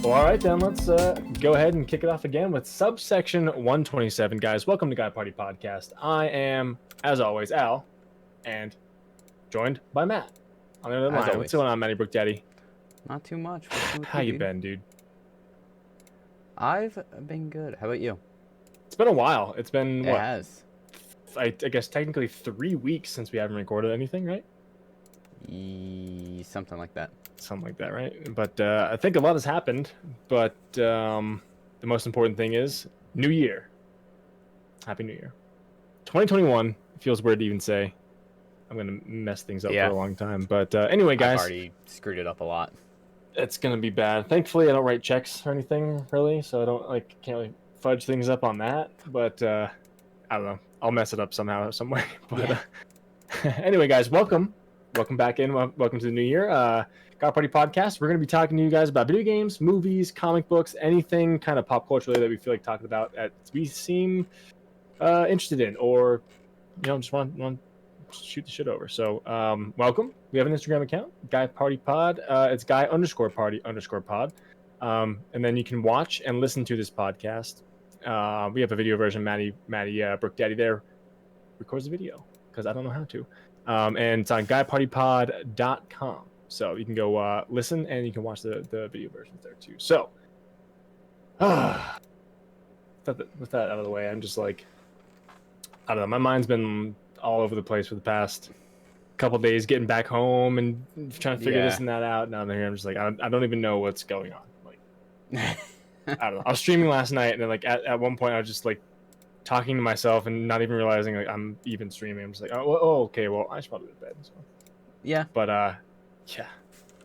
Well, all right, then let's go ahead and kick it off again with subsection 127. Guys, welcome to Guy Party Podcast. I am, as always, Al, and joined by Matt on the other line. always. What's going on, Matty Brook Daddy? Not too much. What's with How you dude? been, dude? I've been good. How about you? It's been a while. It's been, It what, has. I guess technically 3 weeks since we haven't recorded anything, right? Something like that. Something like that, right? But I think a lot has happened. But the most important thing is New Year. Happy New Year. 2021 feels weird to even say. I'm gonna mess things up Yeah. for a long time. But anyway, guys, I've already screwed it up a lot. it's gonna be bad. Thankfully, I don't write checks or anything really, so I don't can't really fudge things up on that. But I don't know. I'll mess it up somehow, some way. But anyway, guys, welcome back in. Welcome to the new year. God Party Podcast. We're going to be talking to you guys about video games, movies, comic books, anything kind of pop culture that we feel like talking about that we seem interested in, or just want to shoot the shit over. So welcome. We have an Instagram account, Guy Party Pod. It's Guy_Party_pod. And then you can watch and listen to this podcast. We have a video version. Matty Brook Daddy there records the video because I don't know how to. And it's on guypartypod.com. So you can go listen and you can watch the video versions there too. So, with that out of the way, I'm just like, I don't know. My mind's been all over the place for the past couple days, getting back home and trying to figure this and that out. Now I'm here, I'm just like, I don't even know what's going on. Like, I don't know. I was streaming last night, and then at one point, I was just like talking to myself and not even realizing like I'm even streaming. I'm just like, okay, well, I should probably go to bed. So. Yeah. But yeah.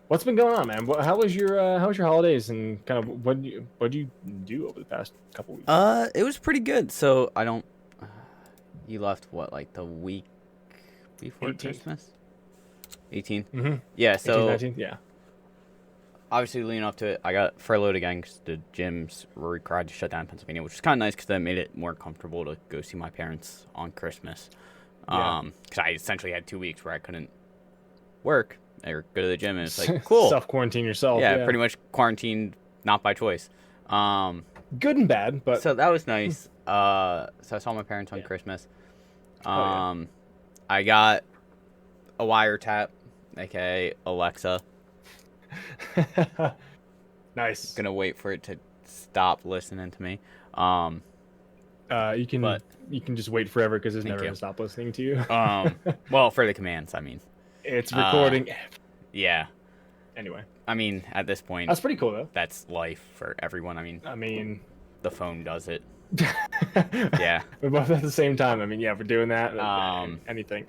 What's been going on, man? How was your holidays, and kind of what did you do over the past couple weeks? It was pretty good. So I don't. You left what, like the week before 18th. Christmas? 18. Mm-hmm. Yeah. So 19th, yeah. obviously leading up to it, I got furloughed again because the gyms were required to shut down in Pennsylvania, which was kind of nice because that made it more comfortable to go see my parents on Christmas. Yeah. Because I essentially had 2 weeks where I couldn't work or go to the gym, and it's like, cool. Self-quarantine yourself. Yeah, pretty much quarantined, not by choice. Good and bad, but so that was nice. So I saw my parents on Christmas. I got a wiretap, aka Alexa. Nice. Gonna wait for it to stop listening to me. You can just wait forever because it's never gonna stop listening to you. Well, for the commands, I mean. It's recording. Yeah. Anyway, I mean, at this point, that's pretty cool though. that's life for everyone. I mean, the phone does it. Yeah. We're both at the same time. I mean, yeah, we're doing that. Anything.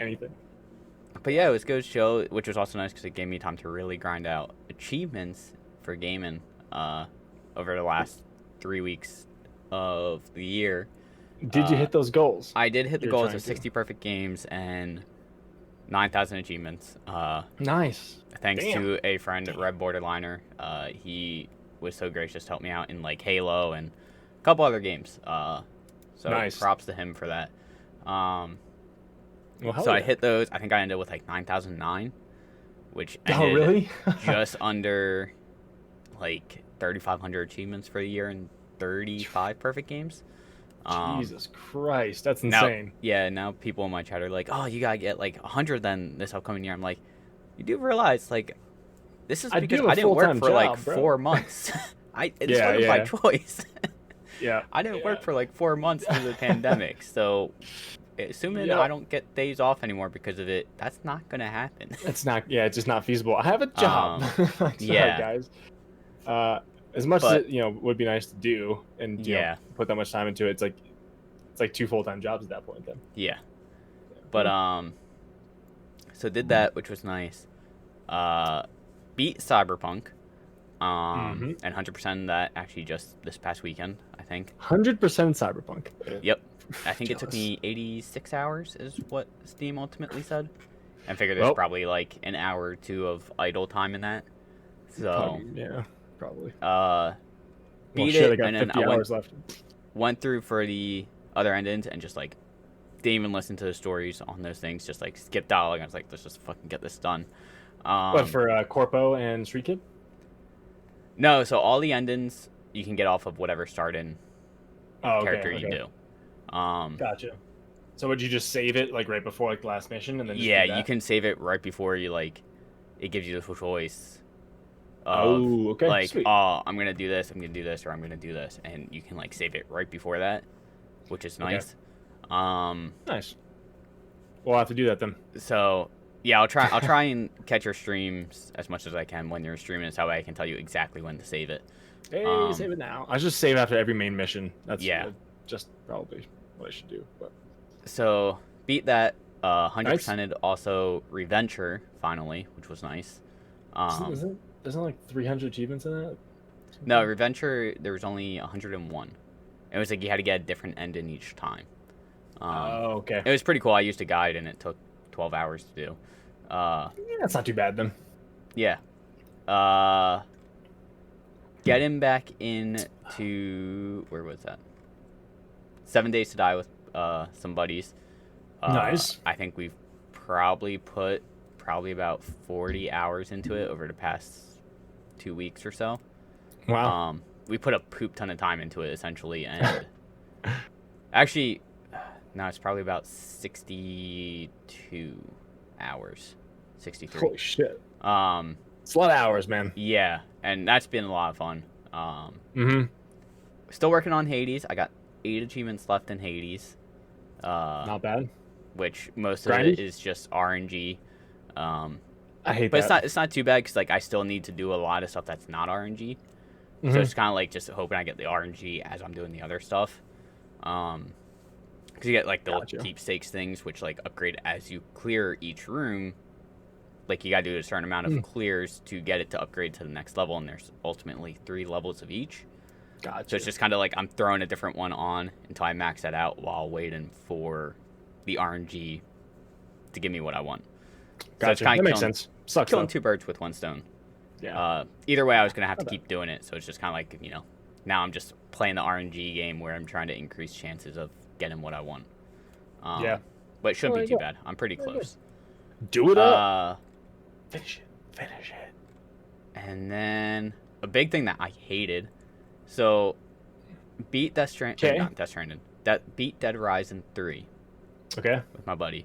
But yeah, it was a good show, which was also nice because it gave me time to really grind out achievements for gaming over the last 3 weeks of the year. Did you hit those goals? I did hit the goals of 60 perfect games and 9,000 achievements. Nice. Thanks to a friend, Red Borderliner. He was so gracious to help me out in like Halo and a couple other games. So nice. Props to him for that. Well, so I hit those. I think I ended with like 9,009, which ended really? just under like 3,500 achievements for the year and 35 perfect games. Jesus Christ, that's insane. Now people in my chat are like, oh, you gotta get like 100 then this upcoming year. I'm like, you do realize like this is because I didn't work for like 4 months. It started by choice. Yeah. I didn't work for like 4 months through the pandemic, so assuming I don't get days off anymore because of it, that's not gonna happen. It's not. Yeah, it's just not feasible. I have a job. Sorry, guys. As much as it would be nice to do and put that much time into it, it's like 2 full-time jobs at that point then. Yeah. But so did that, which was nice. Beat Cyberpunk. And 100% that actually just this past weekend, I think. 100% Cyberpunk. Yep. I think it took me 86 hours is what Steam ultimately said. And figure there's probably like an hour or 2 of idle time in that. So probably. Beat it, and then I hours left. Went through for the other endings and just like didn't even listen to the stories on those things. Just like skip dialogue. I was like, let's just fucking get this done. What for Corpo and Street Kid? No, so all the endings you can get off of whatever starting Oh, character okay. you do. Gotcha. So would you just save it like right before like the last mission and then just Yeah, do you that? can save it right before you like. It gives you the choice of Oh, okay, like, sweet. oh, I'm gonna do this, I'm gonna do this, or I'm gonna do this, and you can like save it right before that, which is Okay. nice. Nice. We'll have to do that then. So yeah, I'll try and catch your streams as much as I can when you're streaming, so that way I can tell you exactly when to save it. Hey, save it now. I just save after every main mission. That's Yeah. just probably what I should do. But So beat that. 100%ed Nice. also Reventure finally, which was nice. Isn't like 300 achievements in that? No, Reventure there was only 101. It was like you had to get a different ending each time. Oh, okay. It was pretty cool. I used a guide and it took 12 hours to do. Yeah, that's not too bad then. Yeah. Getting back into where was that? 7 Days to Die with some buddies. Nice. I think we've probably put about 40 hours into it over the past 2 weeks or so. Wow. We put a poop ton of time into it essentially, and actually, no, it's probably about 62 hours, 63. Holy shit. Um, It's a lot of hours, man. yeah, and that's been a lot of fun. Mm-hmm. Still working on Hades. I got 8 achievements left in Hades. Not bad. Which most of Grindy? it is just RNG. I hate But that. it's not too bad because like I still need to do a lot of stuff that's not RNG. Mhm. So it's kind of like just hoping I get the RNG as I'm doing the other stuff. Because you get like the Gotcha. keepsakes things, which like upgrade as you clear each room. Like you gotta do a certain amount of clears to get it to upgrade to the next level, and there's ultimately 3 levels of each. Gotcha. So it's just kind of like I'm throwing a different one on until I max that out while waiting for the RNG to give me what I want. Gotcha. it's kinda That makes killing- sense. Sucks Killing though. 2 birds with 1 stone. Yeah. Either way, I was gonna have to Not bad. keep doing it, so it's just kind of like now I'm just playing the RNG game where I'm trying to increase chances of getting what I want. Yeah. But it shouldn't Well, be there you too bad. I'm pretty Very close. Do it up. Finish it. Finish it. And then a big thing that I hated, so beat Death Stranding, 'Kay. not Death Stranding, that beat Dead Rising 3 Okay. with my buddy.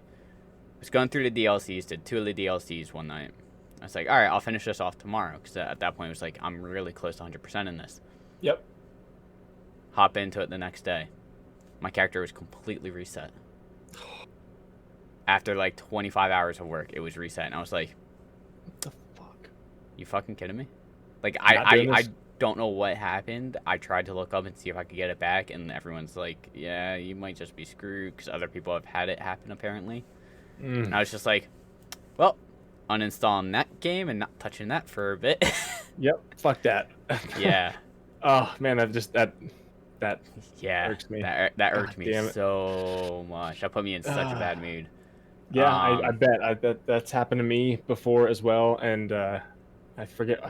Was going through the DLCs, did 2 of the DLCs one night. I was like, all right, I'll finish this off tomorrow because at that point it was like I'm really close to 100% in this. Yep. Hop into it the next day. My character was completely reset. After like 25 hours of work, it was reset, and I was like, What the fuck? you fucking kidding me? Like Not doing I this? don't know what happened. I tried to look up and see if I could get it back, and everyone's like, yeah, you might just be screwed because other people have had it happen apparently. And I was just like, well, uninstalling that game and not touching that for a bit. Yep. Fuck that. Yeah, Oh man, that yeah, irks me. that irked God me damn it. so much. That put me in such a bad mood. Yeah, Um, I bet that's happened to me before as well, and I forget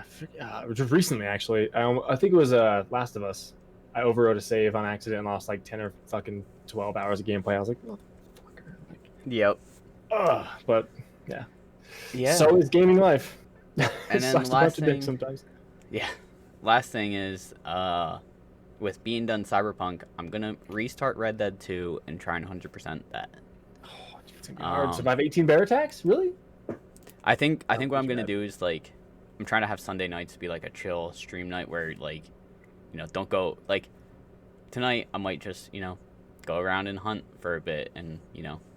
just recently actually. I think it was Last of Us. I overwrote a save on accident and lost like 10 or fucking 12 hours of gameplay. I was like, motherfucker. Like, Yep. but yeah. Yeah. So is gaming life. And It then sucks a last bunch of dick thing- sometimes. Yeah. Last thing is, with being done Cyberpunk, I'm gonna restart Red Dead 2 and try and 100% that. Oh, it's gonna be hard. Um, Survive 18 bear attacks? Really? I think what I'm too gonna bad. do is like, I'm trying to have Sunday nights be like a chill stream night where like, don't go like, tonight I might just go around and hunt for a bit and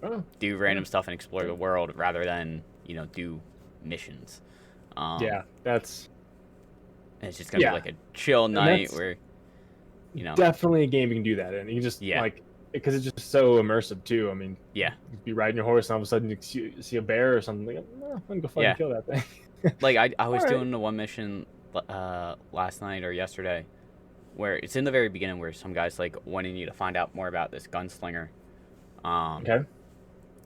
Oh, do random stuff and explore the world rather than do missions. yeah, that's and it's just gonna Yeah. be like a chill night that's- where definitely a game you can do that in. You can just Yeah. like because it's just so immersive too. I mean, yeah. you'd be riding your horse and all of a sudden you see a bear or something. Like, no, I'm gonna go fucking Yeah. kill that thing. Like I was Alright. doing the one mission last night or yesterday where it's in the very beginning where some guy's like wanting you to find out more about this gunslinger. Okay.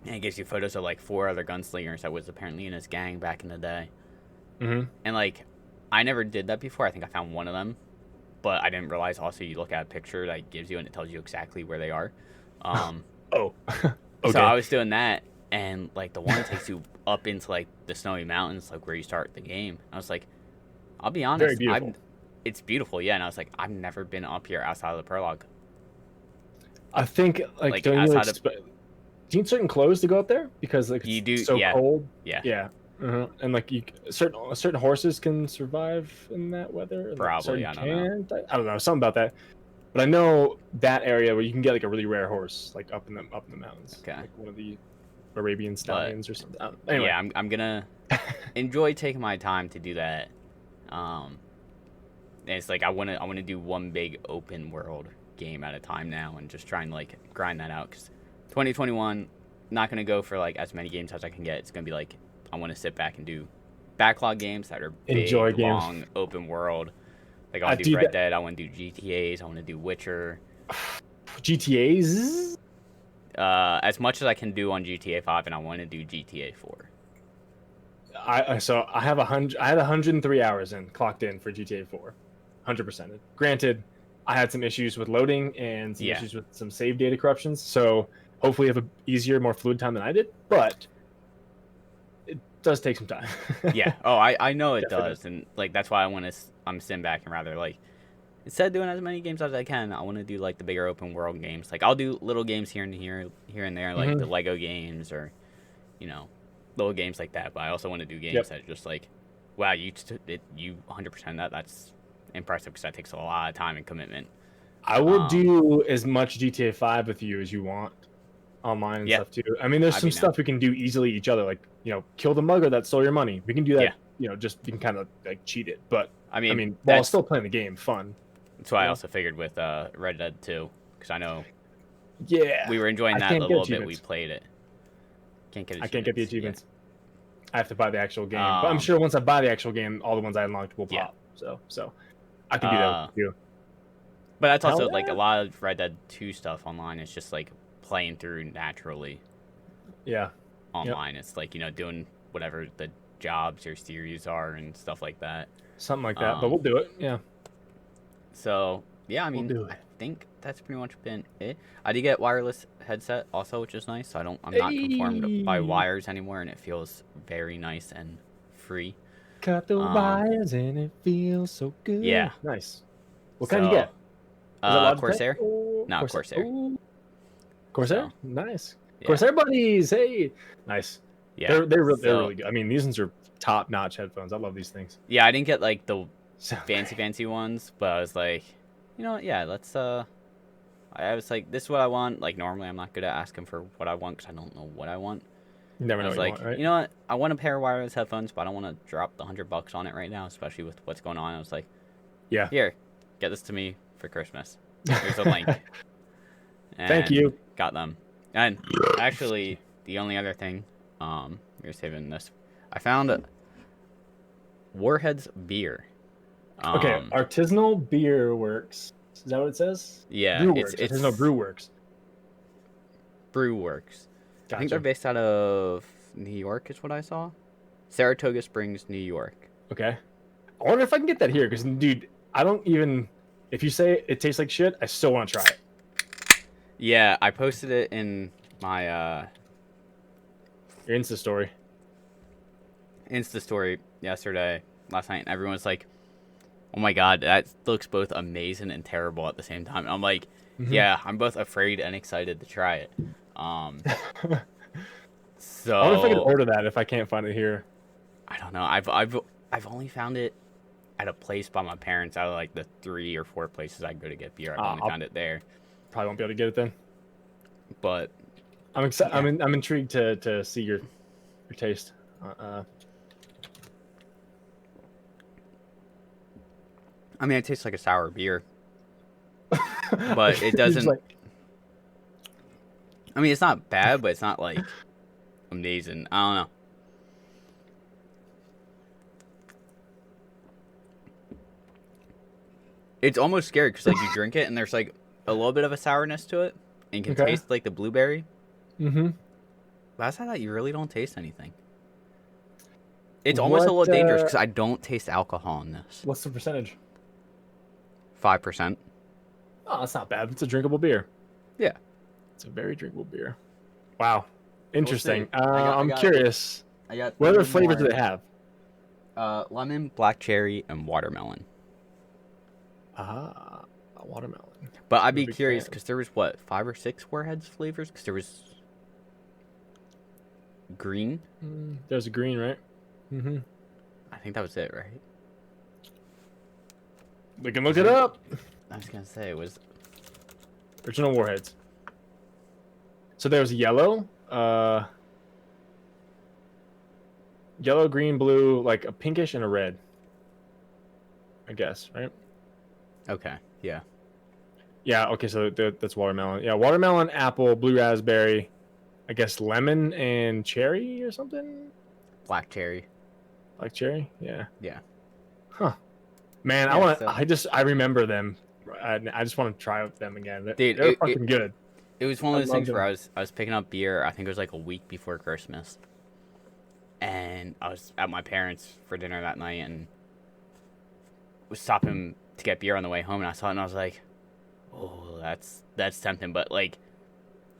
And it gives you photos of like 4 other gunslingers that was apparently in his gang back in the day. Mm-hmm. And like I never did that before. I think I found one of them, but I didn't realize also you look at a picture that it gives you and it tells you exactly where they are. Oh. okay. So I was doing that, and like the one takes you up into like the snowy mountains, like where you start the game. I was like, I'll be honest, Very beautiful. it's beautiful, yeah. And I was like, I've never been up here outside of the prologue. I think Like, don't you outside of do you need certain clothes to go up there because like you it's do, so yeah, cold? yeah, Yeah. And like certain horses can survive in that weather. And probably. certain I don't know. can't. I don't know, something about that. But I know that area where you can get like a really rare horse, like up in the mountains. Okay. Like one of the Arabian But stallions or something. Anyway. yeah, I'm gonna enjoy taking my time to do that. And it's like I wanna do one big open world game at a time now, and just try and like grind that out. Because 2021, not gonna go for like as many games as I can get. It's gonna be like I want to sit back and do backlog games that are big, Enjoy games. long, open world. Like I want to do Red Dead. I want to do GTA's. I want to do Witcher. GTA's. As much as I can do on GTA 5, and I want to do GTA 4. I have 100. I had 103 hours clocked in for GTA 4, 100%. Granted, I had some issues with loading and some issues with some save data corruptions. So hopefully, you have a easier, more fluid time than I did. But it does take some time. Yeah. Oh, I know it does, and like that's why I'm sitting back and rather like instead of doing as many games as I can, I want to do like the bigger open world games. Like I'll do little games here and there, like the Lego games or little games like that. But I also want to do games that are just like, wow, you 100% that. That's impressive because that takes a lot of time and commitment. I will do as much GTA 5 with you as you want online and stuff too. I mean, there's some stuff we can do easily each other, like kill the mugger that stole your money. We can do that. Just you can kind of like cheat it, but I mean, while still playing the game, fun. That's why I also figured with Red Dead 2, because I know we were enjoying that a little bit. We played it. I can't get the achievements. I have to buy the actual game, but I'm sure once I buy the actual game, all the ones I unlocked will pop. So I can do that with you. But that's also like a lot of Red Dead 2 stuff online is just like playing through naturally. Yeah. Online, it's like doing whatever the jobs or series are and stuff like that. Something like that, but we'll do it. Yeah. So yeah, I mean, I think that's pretty much been it. I did get wireless headset also, which is nice. So I'm not conformed by wires anymore, and it feels very nice and free. Cut the wires and it feels so good. Yeah, nice. What kind you get? Corsair. No, Corsair. Corsair, nice. Yeah. Corsair buddies, hey, nice. Yeah, they're really good. I mean, these ones are top-notch headphones. I love these things. Yeah, I didn't get like the fancy ones, but I was like, let's I was like, this is what I want. Like normally I'm not good at asking for what I want because I don't know what I want. You never know what you want, right? You know what? I want a pair of wireless headphones, but I don't want to drop the $100 on it right now, especially with what's going on. I was like, yeah, here, get this to me for Christmas. Here's a link. Thank you. Got them. And actually, the only other thing, you're saving this. I found Warhead's beer. Okay, artisanal beer works. Is that what it says? Yeah, Brewworks. Artisanal brew works. Brewworks. Gotcha. I think they're based out of New York, is what I saw. Saratoga Springs, New York. Okay. I wonder if I can get that here, because, dude, I don't even... If you say it tastes like shit, I still want to try it. Yeah, I posted it in my... Your Insta story. Yesterday, last night, and everyone was like, oh my god, that looks both amazing and terrible at the same time. And I'm like, yeah, I'm both afraid and excited to try it. So I wonder if I could order that if I can't find it here. I don't know. I've only found it at a place by my parents out of like the 3 or 4 places I go to get beer. I've only found it there. Probably won't be able to get it then. But I'm excited. Yeah. I'm intrigued to see your taste. I mean, it tastes like a sour beer, but it doesn't. I mean, it's not bad, but it's not like amazing. I don't know. It's almost scary because like you drink it and there's like a little bit of a sourness to it, and you can taste like the blueberry. Mm-hmm. But outside that, you really don't taste anything. It's almost a little dangerous because I don't taste alcohol in this. What's the percentage? 5%. Oh, that's not bad. It's a drinkable beer. Yeah. It's a very drinkable beer. Wow. Interesting. We'll I'm curious. What other flavors do they have? Lemon, black cherry, and watermelon. A watermelon. But I'd be Big curious fan. because there was what 5 or 6 Warheads flavors. Because there was green. There's a green, right? Mm-hmm. I think that was it, right? We can look it up. I was gonna say it was. Original Warheads. So there was yellow, yellow, green, blue, like a pinkish and a red. I guess, right? Okay. Yeah. Yeah. Okay. So that's watermelon. Yeah, watermelon, apple, blue raspberry. I guess lemon and cherry or something. Black cherry. Like cherry. Yeah. Yeah. Huh. Man, Yeah, I want so- to. I remember them. I just want to try them again. Dude, They're fucking good. It was one of I those love things where them. I was picking up beer. I think it was like a week before Christmas, and I was at my parents' for dinner that night, and was stopping to get beer on the way home, and I saw it, and I was like, "Oh, that's tempting." But like,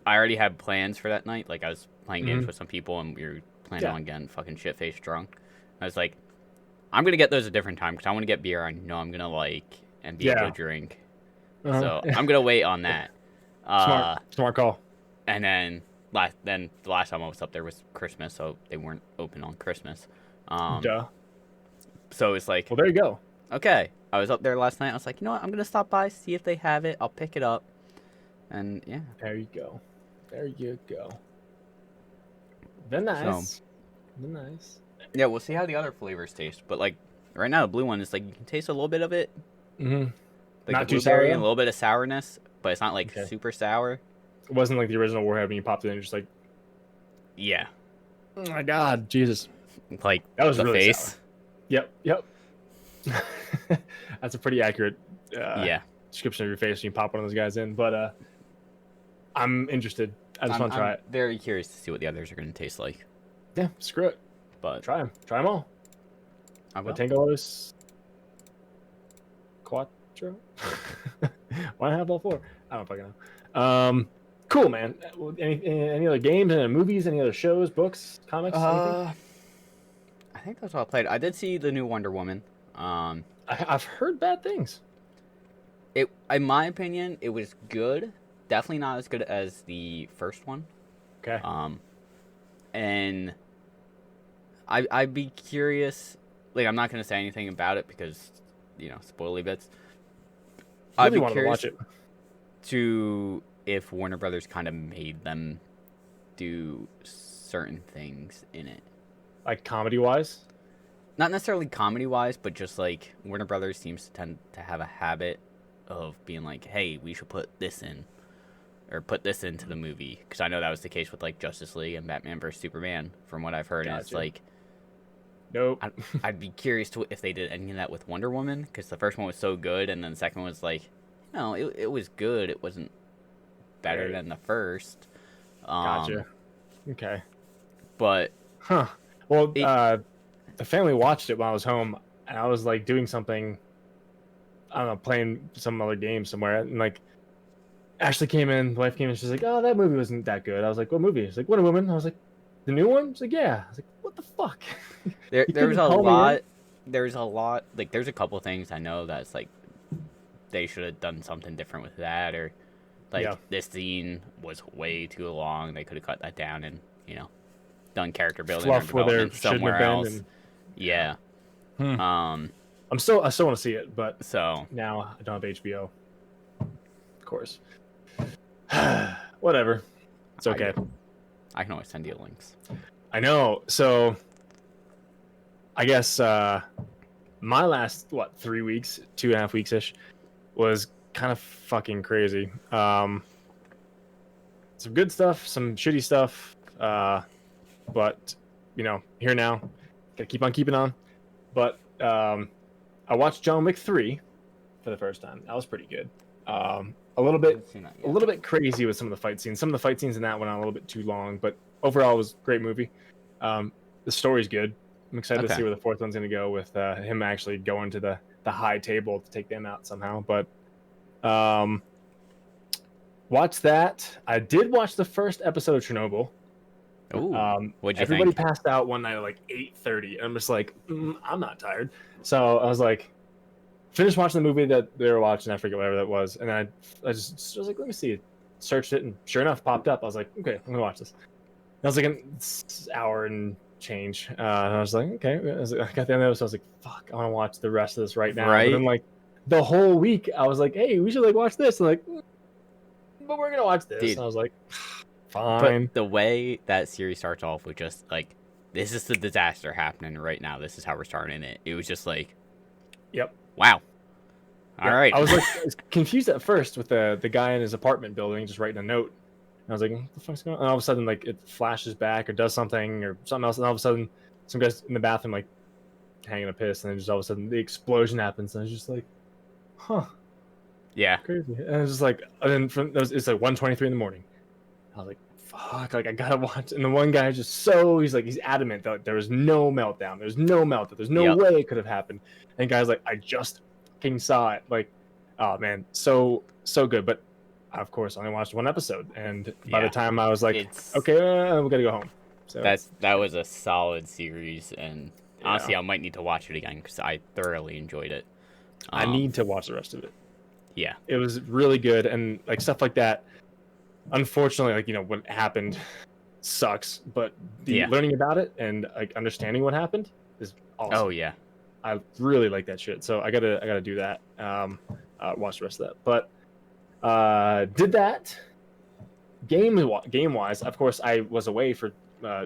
I already had plans for that night. Like, I was playing games with some people, and we were planning on getting fucking shit faced drunk. I was like, "I'm gonna get those a different time because I want to get beer I know I'm gonna like and be able to drink." So I'm gonna wait on that. Smart call. And then the last time I was up there was Christmas, so they weren't open on Christmas. Duh. So it's like, Well, there you go. okay. I was up there last night. I was like, you know what? I'm gonna stop by, see if they have it. I'll pick it up, and yeah. There you go. There you go. They're nice. They're nice. Yeah, we'll see how the other flavors taste. But like right now, the blue one is like you can taste a little bit of it, Mm-hmm. like Not the too sour, blueberry though? and a little bit of sourness, but it's not like Okay. super sour. It wasn't like the original Warhead when you popped it in, just like, Yeah, oh my god, Jesus. like That was the really face. sour. Yep. That's a pretty accurate Yeah, description of your face when you pop one of those guys in. But I'm interested. I just want to try I'm it. very curious to see what the others are gonna taste like. Yeah, screw it. But Try them. Try them all. I will. Tangolos Quattro. Why not have all 4? I don't fucking know. Cool, man. Any other games, any other movies, any other shows, books, comics? Anything? I think that's all I played. I did see the new Wonder Woman. I've heard bad things. It, in my opinion, it was good. Definitely not as good as the first one. Okay. And I'd be curious. Like, I'm not gonna say anything about it because, spoiler bits. I I'd really be wanted to curious watch it. to if Warner Brothers kind of made them do certain things in it. Like comedy wise. Not necessarily comedy wise, but just like Warner Brothers seems to tend to have a habit of being like, hey, we should put this in or put this into the movie. Because I know that was the case with like Justice League and Batman vs. Superman, from what I've heard. And it's Gotcha. like, Nope. I'd be curious to if they did any of that with Wonder Woman, because the first one was so good, and then the second one was like, it was good. It wasn't better Right. than the first. Gotcha. Okay. But Huh. Well, It- the family watched it while I was home, and I was like doing something. I don't know, playing some other game somewhere, and like Ashley came in, the wife came in, she's like, "Oh, that movie wasn't that good." I was like, "What movie?" She's like, "Wonder Woman." I was like, "The new one?" She's like, "Yeah." I was like, "What the fuck?" there You was couldn't a call me in? lot. There's a lot. Like, there's a couple things I know that's like they should have done something different with that, or like Yeah. this scene was way too long. They could have cut that down and done character building or Fluff where there development shouldn't somewhere have been. else. And Yeah. Hmm. Um. I still want to see it, but So now I don't have HBO. Of course. Whatever. It's okay. I can always send you links. I know. So I guess my last 3 weeks, 2.5 weeks ish, was kind of fucking crazy. Some good stuff, some shitty stuff. But here now, gotta keep on keeping on. But I watched John Wick 3 for the first time. That was pretty good. A little bit crazy with some of the fight scenes. Some of the fight scenes in that went on a little bit too long, but overall it was a great movie. The story's good. I'm excited to see where the fourth one's going to go with him actually going to the high table to take them out somehow. But watch that. I did watch the first episode of Chernobyl. Ooh, what'd you Everybody think? passed out one night at like 8:30. I'm just like, I'm not tired. So I was like, finished watching the movie that they were watching. I forget whatever that was, and then I was like, let me see. Searched it, and sure enough, popped up. I was like, okay, I'm gonna watch this. And I was like an hour and change, and I was like, okay. I got the end of it, so I was like, fuck, I want to watch the rest of this right now. Right. But then like the whole week, I was like, hey, we should like watch this. And like, but we're gonna watch this. Dude. And I was like, fine. But the way that series starts off with just like, this is the disaster happening right now. This is how we're starting it. It was just like, yep. Wow. All right. I was confused at first with the guy in his apartment building just writing a note. And I was like, what the fuck's going on? And all of a sudden, like, it flashes back or does something or something else. And all of a sudden, some guy's in the bathroom, like, hanging a piss. And then just all of a sudden, the explosion happens. And I was just like, huh. Yeah. Crazy. And I was just like, and then it's like 1:23 in the morning. I was like, fuck, like, I gotta watch. And the one guy he's adamant that there was no meltdown. There's no meltdown. There's no way it could have happened. And the guy's like, I just saw it. Like, oh man, so good. But of course, I only watched one episode, and by the time I was like, okay, we gotta go home. So that was a solid series, and honestly, I might need to watch it again because I thoroughly enjoyed it. I need to watch the rest of it. Yeah, it was really good, and like stuff like that. Unfortunately, like, you know, what happened sucks, but learning about it and like understanding what happened is awesome. Oh yeah. I really like that shit, so I gotta do that. Watch the rest of that, but did that. Game wise, of course, I was away for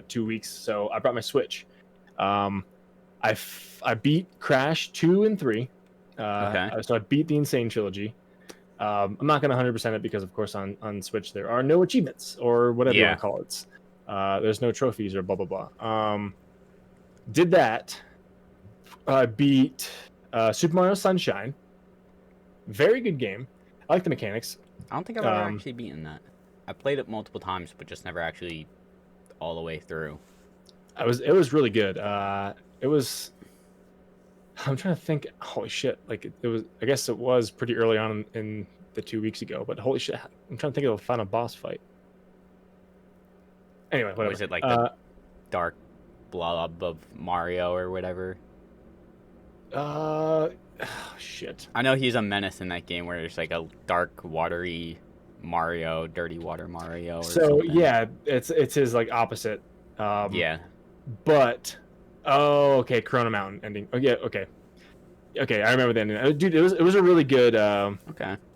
2 weeks, so I brought my Switch. I beat Crash 2 and 3. So I beat the Insane Trilogy. I'm not gonna 100% it because, of course, on Switch there are no achievements or whatever you want to call it. There's no trophies or blah blah blah. Did that. Beat Super Mario Sunshine. Very good game. I like the mechanics. I don't think I've ever actually beaten that. I played it multiple times, but just never actually all the way through. It was really good. It was. I'm trying to think. Holy shit! Like it was. I guess it was pretty early on in the 2 weeks ago. But holy shit! I'm trying to think of the final boss fight. Anyway, whatever. Was it like the dark blob of Mario or whatever? Shit. I know he's a menace in that game where there's like a dark, watery Mario, dirty water Mario. Or something. Yeah, it's his like opposite. Yeah. But okay, Corona Mountain ending. Oh yeah, okay. I remember the ending. Dude, it was a really good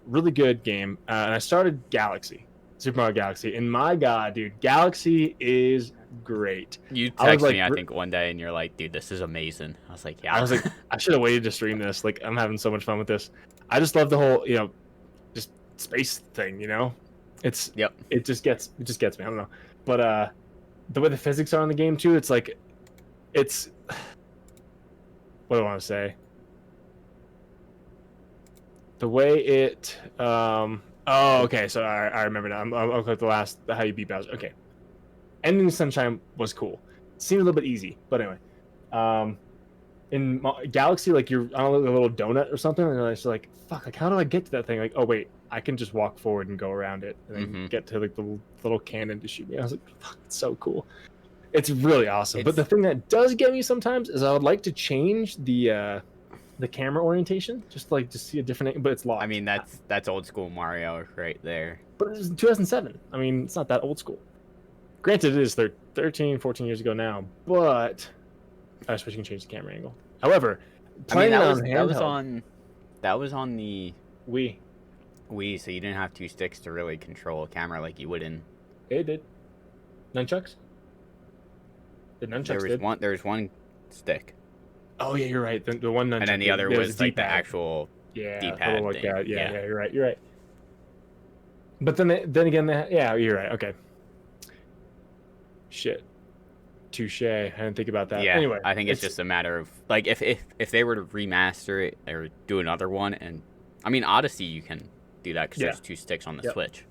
really good game. And I started Galaxy, Super Mario Galaxy, and my god, dude, Galaxy is great. You texted me, I think, one day, and you're like, dude, this is amazing. I was like, yeah. I was like, I should have waited to stream this. Like, I'm having so much fun with this. I just love the whole, you know, just space thing, you know? It just gets me. I don't know. But the way the physics are in the game too, it's like what do I want to say? The way it okay, so I remember now. I'll click the last how you beat Bowser. Okay. Ending Sunshine was cool. Seemed a little bit easy, but anyway. In Galaxy, like you're on a little donut or something, and it's like, fuck, like how do I get to that thing? Like, oh wait, I can just walk forward and go around it, and then get to like the little cannon to shoot me. I was like, fuck, it's so cool. It's really awesome. But the thing that does get me sometimes is I would like to change the camera orientation, just to see a different. But it's locked. I mean, that's old school Mario right there. But it's 2007. I mean, it's not that old school. Granted, it is 13, 14 years ago now, but I suppose you can change the camera angle. However, playing that was on the Wii, so you didn't have two sticks to really control a camera like you would in. It did. Nunchucks? There was one stick. Oh yeah, you're right. The one nunchuck. And then the other was like the actual D-pad thing. Yeah, you're right. But then again, you're right. Okay. Shit. Touche. I didn't think about that. Yeah. Anyway, I think it's just a matter of like if they were to remaster it or do another one, and I mean Odyssey, you can do that because there's two sticks on the Switch.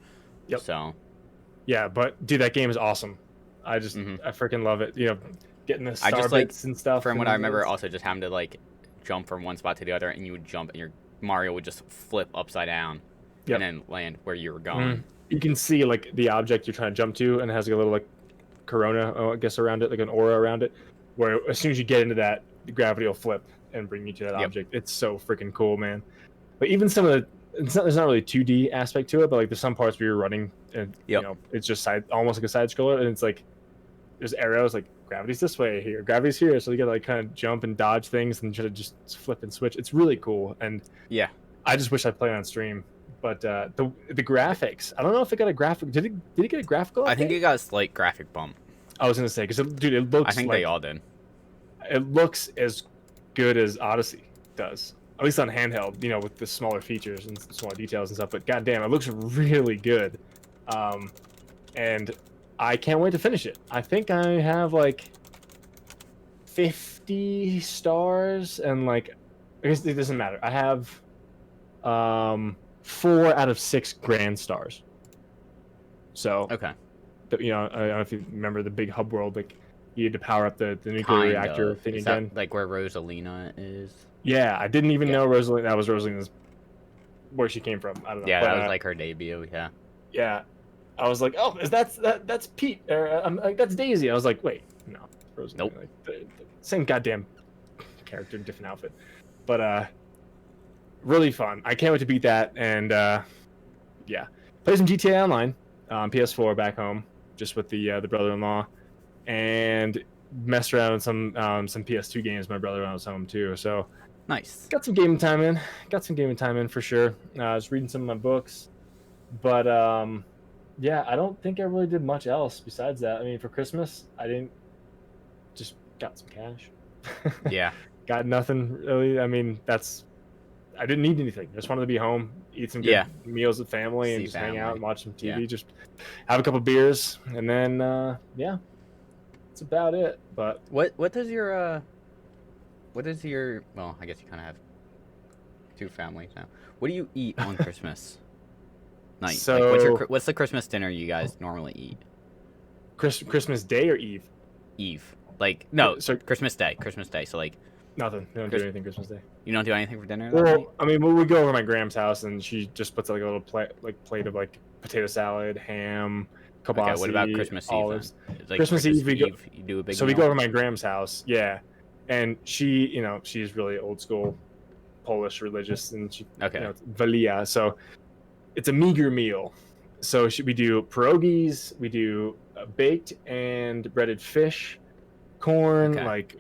Yep. So. Yeah, but dude, that game is awesome. I just I freaking love it. You know, getting the star bits and stuff. From what I remember, also just having to like jump from one spot to the other, and you would jump, and your Mario would just flip upside down, and then land where you were going. You can see like the object you're trying to jump to, and it has like a little like corona, I guess, around it, like an aura around it, where as soon as you get into that, the gravity will flip, and bring you to that Yep. object. It's so freaking cool, man. But even some of the there's not really 2D aspect to it, but like there's some parts where you're running and Yep. you know it's just almost like a side scroller, and it's like there's arrows like gravity's this way here, gravity's here, so you gotta like kind of jump and dodge things and try to just flip and switch. It's really cool, and Yeah. I just wish I played on stream. But the graphics, I don't know if it got a graphic. Did it get a graphical? I think update? it got a slight graphic bump. I was gonna say because dude, it looks. I think like, they all did. It looks as good as Odyssey does, at least on handheld. You know, with the smaller features and smaller details and stuff. But goddamn, it looks really good. And I can't wait to finish it. I think I have like 50 stars, and like I guess it doesn't matter. I have 4 out of 6 grand stars. So Okay. you know, I don't know if you remember the big hub world, like you had to power up the nuclear Kind reactor of. thing Is again. that like where Rosalina is? Yeah, I didn't even Yeah. know Rosalina. That was Rosalina's where she came from. I don't know. Yeah, But, that was like her debut. Yeah. yeah. I was like, oh, that's Pete or like, that's Daisy. I was like, wait, no, Rosalina. Nope. Like, the same goddamn character, different outfit. But really fun. I can't wait to beat that, and yeah, play some GTA Online on PS4 back home, just with the brother-in-law, and mess around with some PS2 games. My brother-in-law was home too, so Nice. got some gaming time in. Got some gaming time in for sure. I was reading some of my books, but yeah, I don't think I really did much else besides that. I mean, for Christmas, I didn't just got some cash. Yeah. Got nothing really. I mean, I didn't need anything. Just wanted to be home, eat some good Yeah. meals with family, and See just hang out family. and watch some TV. Yeah. Just have a couple beers, and then yeah, that's about it. But What does your well, I guess you kind of have 2 families now. What do you eat on Christmas night? So- what's the Christmas dinner you guys normally eat? Christmas Day or Eve? Eve. Like no, So Christmas Day. So like nothing. We don't do anything Christmas Day. you don't do anything for dinner that night? Well, I mean, we go over to my Gram's house, and she just puts like a little plate of like potato salad, ham, kielbasa. Okay, what about Christmas Eve? olives. Then? It's like Christmas Eve, we go- you do a big So we meal? go over to my Gram's house, yeah, and she, you know, she's really old school, Polish religious, and she, Okay. you know, Valia. So it's a meager meal. So we do pierogies, we do baked and breaded fish, corn, Okay. like,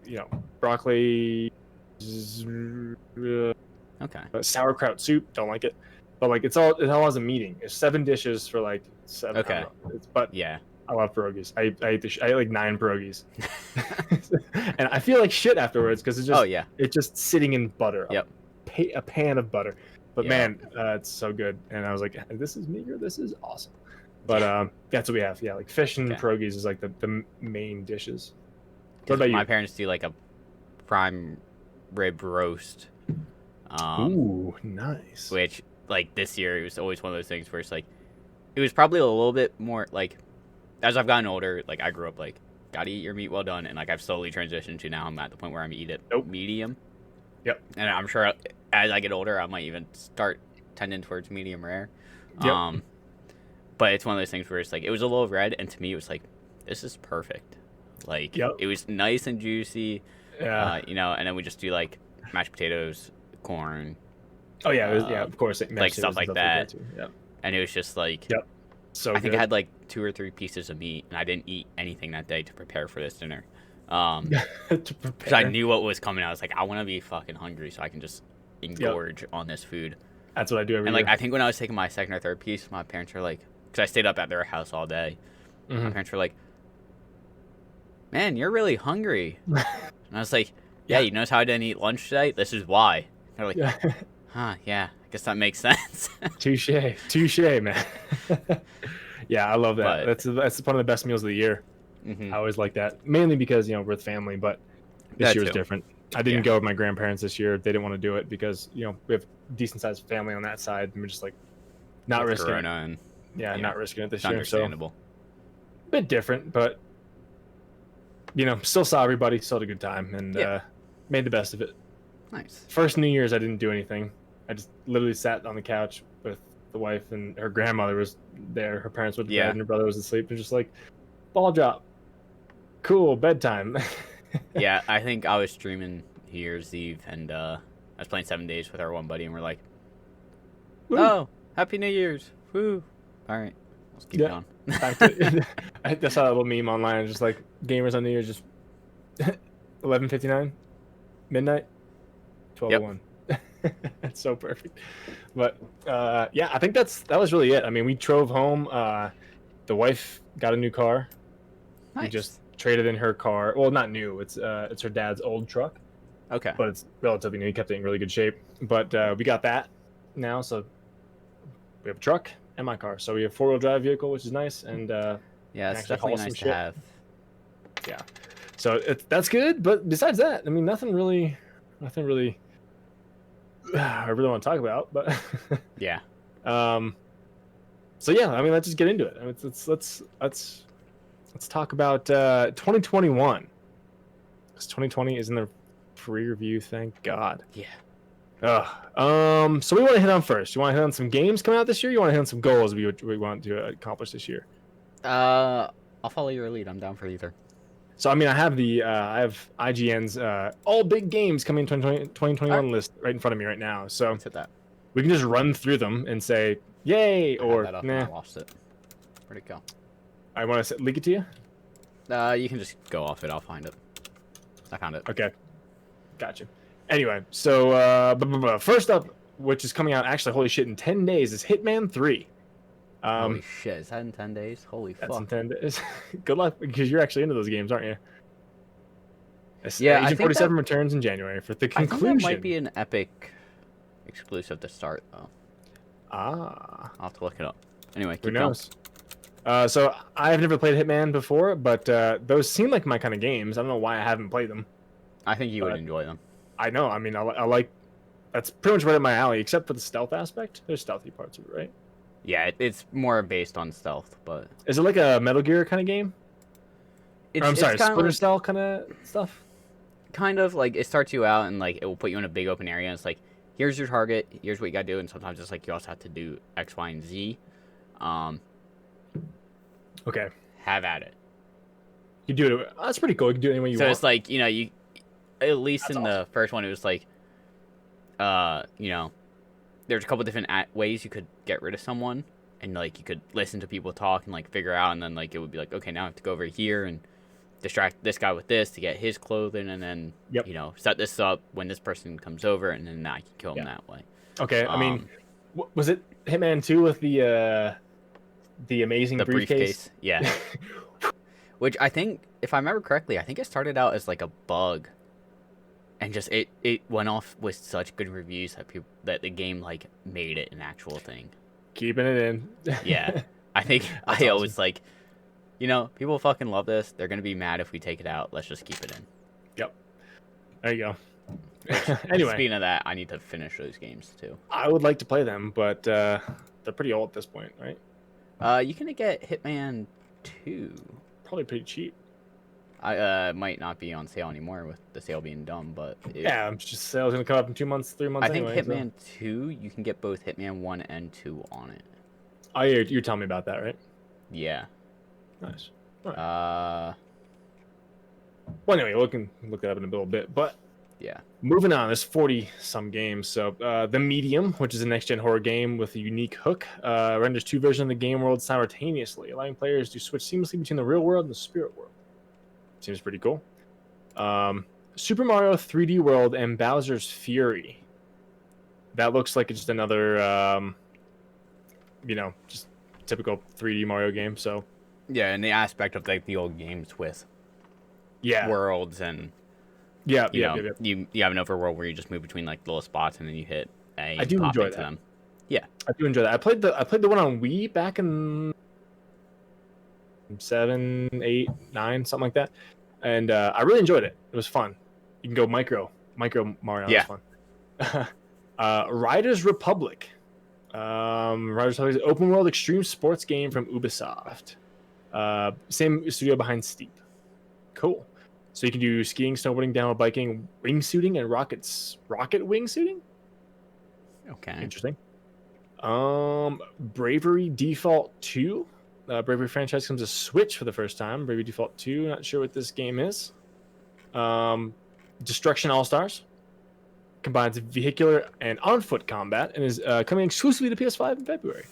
you know, broccoli, Okay. sauerkraut soup. Don't like it, but like it all has a meaning. It's 7 dishes for like 7. Okay. I don't know. But Yeah. I love pierogies. I ate like 9 pierogies, and I feel like shit afterwards because it's just Oh yeah. it's just sitting in butter. Yep. A pan of butter. But Yeah. man, it's so good. And I was like, this is meager. This is awesome. But that's what we have. Yeah, like fish and Okay. pierogies is like the main dishes. 'Cause What about my you? parents do like a prime rib roast. Ooh, nice. Which like this year it was always one of those things where it's like it was probably a little bit more like as I've gotten older, like I grew up like gotta eat your meat well done, and like I've slowly transitioned to now I'm at the point where I'm eat it Nope. medium. Yep. And I'm sure as I get older I might even start tending towards medium rare. Yep. But it's one of those things where it's like it was a little red, and to me it was like this is perfect. Like Yep. it was nice and juicy. Yeah. You know, and then we just do like mashed potatoes, corn, Oh yeah. Yeah. Of course. like stuff like that. Too. Yeah. and it was just like Yep. So I think good. I had like 2 or 3 pieces of meat, and I didn't eat anything that day to prepare for this dinner. to Because I prepare. knew what was coming. I was like, I want to be fucking hungry so I can just engorge on this food. That's what I do every And like year. I think when I was taking my second or third piece, my parents were like, because I stayed up at their house all day. My Mhm. parents were like, "Man, you're really hungry." And I was like, "Yeah, Yeah. you notice how I didn't eat lunch today? This is why." They're like, Yeah. "Huh, yeah, I guess that makes sense." Touche, man. Yeah, I love that. But- That's one of the best meals of the year. Mhm. I always like that, mainly because you know we're with family. But this That year was too. different. I didn't Yeah. go with my grandparents this year. They didn't want to do it because you know we have decent sized family on that side, and we're just like not With risking it. Corona and Yeah, yeah, not risking it this it's year. So understandable. a bit different, but you know, still saw everybody, still had a good time, and Yeah. made the best of it. Nice. First New Year's, I didn't do anything. I just literally sat on the couch with the wife, and her grandmother was there. Her parents went to Yeah. bed, and her brother was asleep, and just like, ball drop. Cool, bedtime. Yeah, I think I was streaming New Year's Eve, and I was playing 7 Days with our one buddy, and we're like, Woo. "Oh, Happy New Year's! Woo! All right, let's keep Yeah. going." Back to I just saw a little meme online, just like gamers on New Year's, just 11:59, midnight, Yep. 12:01. That's so perfect. But yeah, I think that was really it. I mean, we drove home. The wife got a new car. Nice. We just traded in her car. Well, not new. It's her dad's old truck, Okay. but it's relatively new. He kept it in really good shape. But we got that now, so we have a truck and my car. So we have 4-wheel drive vehicle, which is nice, and Yeah, it's actually definitely haul some nice to shit. have. Yeah. So that's good. But besides that, I mean, nothing really. I really want to talk about, but Yeah. So yeah, I mean, let's just get into it. I mean, let's talk about 2021. Because 2020 is in the pre-review, thank God. Yeah. So we want to hit on first. You want to hit on some games coming out this year? You want to hit on some goals we want to accomplish this year? I'll follow your lead. I'm down for either. So I mean, I have IGN's all big games coming in 2021 list right in front of me right now. So Let's hit that. we can just run through them and say yay I or had that up and nah. I lost it. Where'd it go? I want to leak it to you. You can just go off it. I'll find it. I found it. Okay, gotcha. Anyway, so first up, which is coming out actually, holy shit, in 10 days, is Hitman 3. Holy shit! Is that in 10 days? Holy That's in fuck! 10 days. Good luck, because you're actually into those games, aren't you? Yeah, I Agent think 47 returns in January for the conclusion. I think that might be an Epic exclusive to start, though. Ah, I'll have to look it up. Anyway, who keep going. knows? So I've never played Hitman before, but those seem like my kind of games. I don't know why I haven't played them. I think you would enjoy them. I know. I mean, I like. That's pretty much right up my alley, except for the stealth aspect. There's stealthy parts of it, right? Yeah, it's more based on stealth, but Is it like a Metal Gear kind of game? it's, Or, I'm sorry, it's kind Splinter of Cell kind of stuff. kind of like it starts you out and like it will put you in a big open area. And it's like here's your target, here's what you gotta do, and sometimes it's like you also have to do X, Y, and Z. Okay, Have at it. you do it. That's pretty cool. You can do it any way you So want. it's like you at least That's in the first one it was like there's a couple different ways you could get rid of someone, and like you could listen to people talk and like figure out, and then like it would be like, okay, now I have to go over here and distract this guy with this to get his clothing, and then Yep. set this up when this person comes over, and then I can kill him that way. Okay, I mean, was it Hitman 2 with the amazing The briefcase? yeah. Which I think, if I remember correctly, I think it started out as like a bug, and just it went off with such good reviews that the game like made it an actual thing. Keeping it in. Yeah, I think That's I awesome. always like, people fucking love this. They're gonna be mad if we take it out. Let's just keep it in. Yep. There you go. Anyway, Speaking of that, I need to finish those games too. I would like to play them, but they're pretty old at this point, right? You can get Hitman 2. Probably pretty cheap. I might not be on sale anymore with the sale being dumb, but Yeah, I'm just sales gonna come up in 2 months, 3 months. I think anyway, Hitman 2, you can get both Hitman 1 and 2 on it. Oh, you're telling me about that, right? Yeah. Nice. Well, anyway, we can look that up in a little bit. But Yeah. moving on, there's 40-some games. So The Medium, which is a next-gen horror game with a unique hook, renders two versions of the game world simultaneously, allowing players to switch seamlessly between the real world and the spirit world. Seems pretty cool. Super Mario 3D World and Bowser's Fury. That looks like it's just another, just typical 3D Mario game. So Yeah, and the aspect of like the old games with yeah, worlds and yeah. you have an overworld where you just move between like little spots and then you hit A. I do pop enjoy into that. them. I do enjoy that. I played the one on Wii back in 7, 8, 9, something like that, and I really enjoyed it. It was fun. You can go micro Mario. Yeah. It was fun. Riders Republic. Riders Republic is an open world extreme sports game from Ubisoft. Same studio behind Steep. Cool. So you can do skiing, snowboarding, downhill biking, wingsuiting, and rocket wingsuiting. Okay. Interesting. Bravery Default 2. Bravery franchise comes to Switch for the first time. Bravery Default 2. Not sure what this game is. Destruction All Stars combines vehicular and on-foot combat and is coming exclusively to PS5 in February.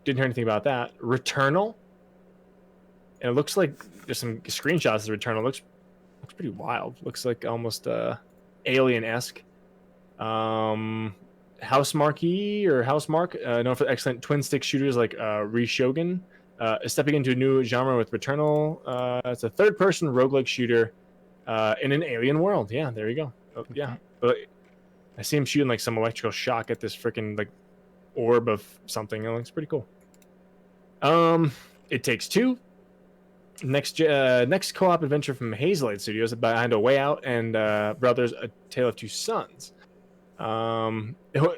Didn't hear anything about that. Returnal, and it looks like there's some screenshots of Returnal. Looks pretty wild. Looks like almost alien-esque. Housemarque or Housemarque, known for excellent twin-stick shooters like Rishogun, is stepping into a new genre with Returnal. It's a third-person roguelike shooter in an alien world. Yeah, there you go. Oh, yeah, but I see him shooting like some electrical shock at this freaking like orb of something. It looks pretty cool. It Takes Two. Next co-op adventure from Hazelight Studios behind A Way Out and Brothers: A Tale of Two Sons.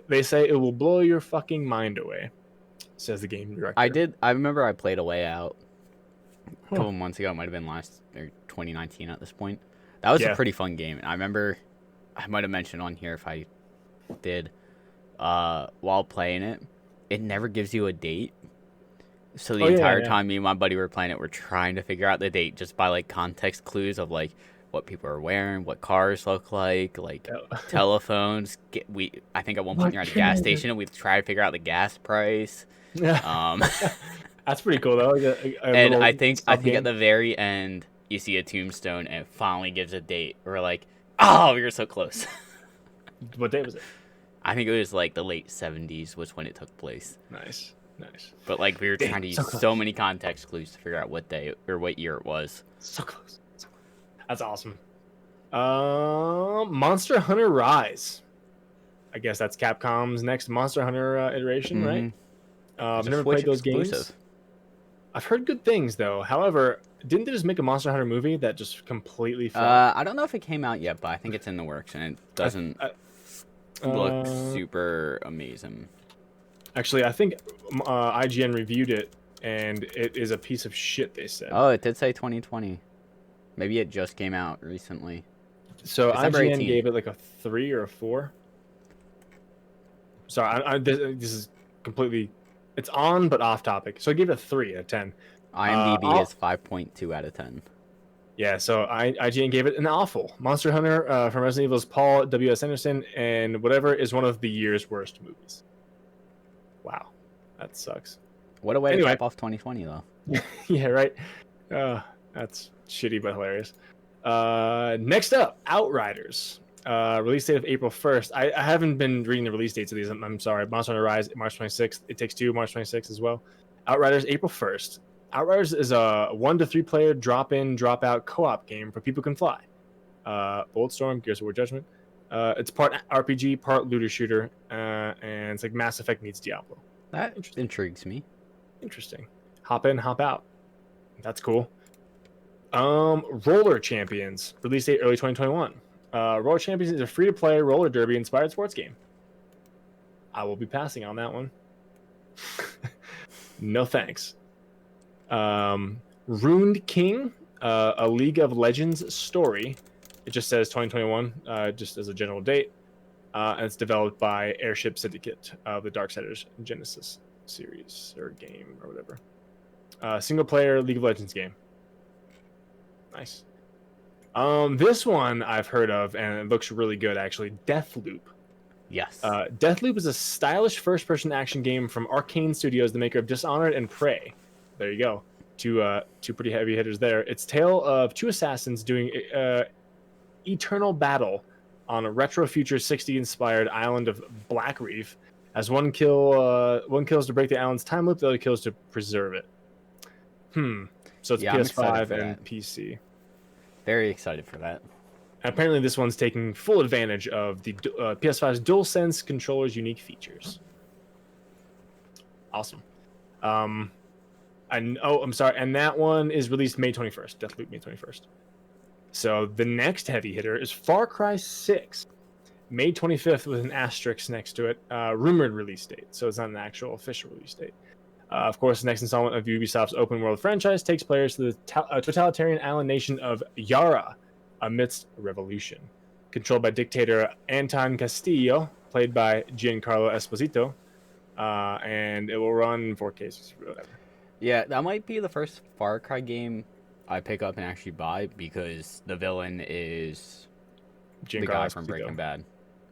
They say it will blow your fucking mind away, says the game director. I remember I played A Way Out a couple months ago. It might have been last or 2019 at this point. That was a pretty fun game. I remember I might have mentioned on here if I did while playing it, it never gives you a date. So the entire time me and my buddy were playing it, we're trying to figure out the date just by like context clues of like what people are wearing, what cars look like telephones. I think at one point you're at a gas station and we try to figure out the gas price. That's pretty cool though. And I think at the very end you see a tombstone and it finally gives a date. We're like, oh, we were so close. What day was it? I think it was like the late 70s was when it took place. Nice. But like we were trying to use so many context clues to figure out what day or what year it was. So close. That's awesome. Monster Hunter Rise. I guess that's Capcom's next Monster Hunter iteration, right? I've never played those games. I've heard good things though. However, didn't they just make a Monster Hunter movie that just completely I don't know if it came out yet, but I think it's in the works and it doesn't look super amazing. Actually, I think IGN reviewed it, and it is a piece of shit, they said. Oh, it did say 2020. Maybe it just came out recently. So IGN gave it like a 3 or a 4. Sorry, this is completely... It's on, but off topic. So I gave it a 3 out of 10. IMDb is 5.2 out of 10. Yeah, so IGN gave it an awful. Monster Hunter from Resident Evil's Paul W.S. Anderson, and whatever is one of the year's worst movies. Wow, that sucks. What a way to cap off 2020, though. Yeah, right. That's shitty but hilarious. Next up, Outriders. Release date of April 1st. I haven't been reading the release dates of these. I'm sorry. Monster Hunter Rise, March 26th. It Takes Two, March 26th as well. Outriders, April 1st. Outriders is a 1 to 3 player drop-in, drop-out co-op game for people who can fly. Bulletstorm, Gears of War Judgment. It's part RPG, part looter shooter, and it's like Mass Effect meets Diablo. That intrigues me. Interesting. Hop in, hop out. That's cool. Roller Champions. Release date early 2021. Roller Champions is a free-to-play roller derby inspired sports game. I will be passing on that one. No thanks. Ruined King, a League of Legends story. It just says 2021, just as a general date. And it's developed by Airship Syndicate of the Darksiders Genesis series or game or whatever. Single player League of Legends game. Nice. This one I've heard of and it looks really good actually. Deathloop. Yes. Deathloop is a stylish first-person action game from Arcane Studios, the maker of Dishonored and Prey. There you go. Two pretty heavy hitters there. It's tale of two assassins doing eternal battle on a retro future 60 inspired island of Black Reef. As one kills to break the island's time loop, the other kills to preserve it. So it's PS5 and PC. Very excited for that. And apparently this one's taking full advantage of the PS5's DualSense controller's unique features. Awesome. I'm sorry. And that one is released May 21st. Deathloop May 21st. So the next heavy hitter is Far Cry 6. May 25th with an asterisk next to it. Rumored release date. So it's not an actual official release date. Of course, the next installment of Ubisoft's open world franchise takes players to the totalitarian island nation of Yara amidst a revolution. Controlled by dictator Anton Castillo, played by Giancarlo Esposito. And it will run in 4K or whatever. Yeah, that might be the first Far Cry game I pick up and actually buy because the villain is the Giancarlo guy from Esposito. Breaking Bad.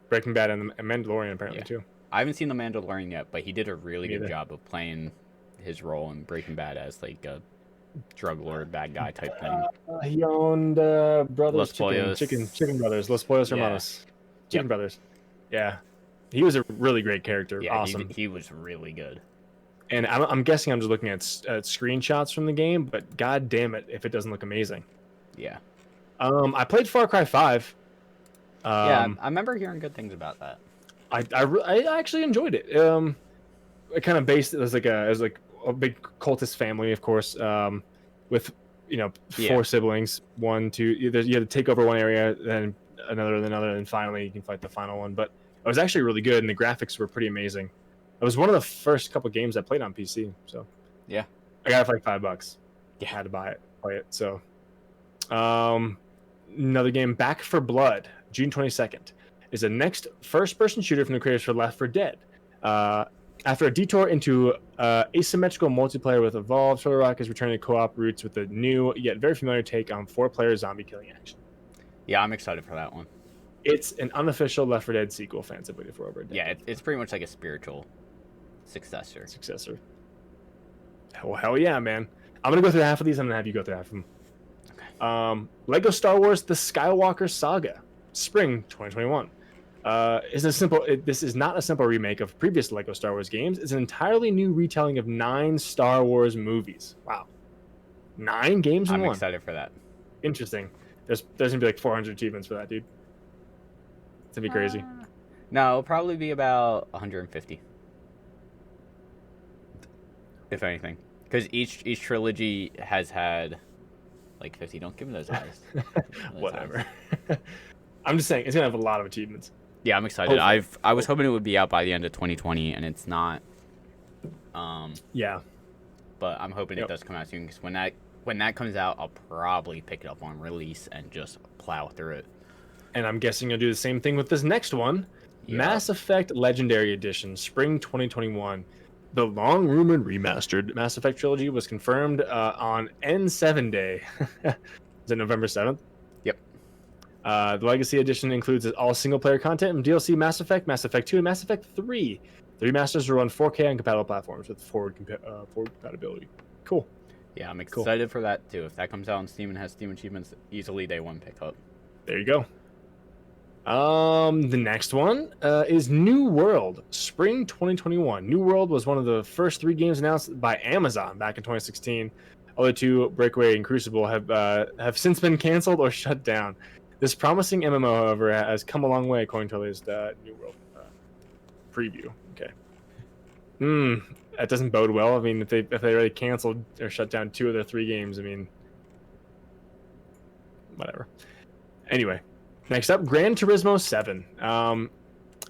Breaking Bad and Mandalorian apparently Yeah. too. I haven't seen The Mandalorian yet, but he did a really Me good either. job of playing his role in Breaking Bad as like a drug lord, bad guy type thing. He owned Brothers Los Pollos. Chicken Brothers, Los Pollos Yeah. Hermanos, Chicken Yep. Brothers. Yeah, he was a really great character. Yeah, Awesome. he was really good. And I'm guessing I'm just looking at screenshots from the game, but god damn it if it doesn't look amazing. Yeah. I played Far Cry 5. Yeah, I remember hearing good things about that. I actually enjoyed it. It kind of based it was like a big cultist family, of course, with four siblings. One, two. You had to take over one area, then another, and finally you can fight the final one. But it was actually really good, and the graphics were pretty amazing. It was one of the first couple games I played on PC. So Yeah. I got it for like $5. Yeah. I had to play it. So another game, Back for Blood, June 22nd, is the next first-person shooter from the creators for Left 4 Dead. After a detour into asymmetrical multiplayer with Evolve, Turtle Rock is returning to co-op roots with a new yet very familiar take on 4-player zombie killing action. Yeah, I'm excited for that one. It's an unofficial Left 4 Dead sequel fans have waited for over a decade. Yeah, it's pretty much like a spiritual successor. Well, hell yeah, man. I'm going to go through half of these. I'm going to have you go through half of them. Okay. Lego Star Wars The Skywalker Saga, spring 2021. This is not a simple remake of previous Lego Star Wars games. It's an entirely new retelling of 9 Star Wars movies. Wow. 9 games in one. I'm excited for that. Interesting. There's going to be like 400 achievements for that, dude. It's going to be crazy. No, it'll probably be about 150. If anything. Because each trilogy has had like 50. Don't give me those eyes. Whatever. I'm just saying, it's going to have a lot of achievements. Yeah, I'm excited. Hopefully. I was hoping it would be out by the end of 2020, and it's not. Yeah. But I'm hoping it does come out soon, because when that comes out, I'll probably pick it up on release and just plow through it. And I'm guessing you'll do the same thing with this next one. Yeah. Mass Effect Legendary Edition, spring 2021. The long-rumored remastered Mass Effect trilogy was confirmed on N7 Day. Is it November 7th? Yep. The Legacy Edition includes all single-player content and DLC Mass Effect 2, and Mass Effect 3. The remasters will run 4K on compatible platforms with forward compatibility. Cool. Yeah, I'm excited for that, too. If that comes out on Steam and has Steam achievements, easily day one pick up. There you go. The next one is New World, spring 2021. New World was one of the first 3 games announced by Amazon back in 2016. Other 2, Breakaway and Crucible, have since been canceled or shut down. This promising MMO, however, has come a long way according to the latest New World preview. Okay. That doesn't bode well. I mean, if they already canceled or shut down 2 of their 3 games, I mean, whatever. Anyway. Next up, Gran Turismo 7.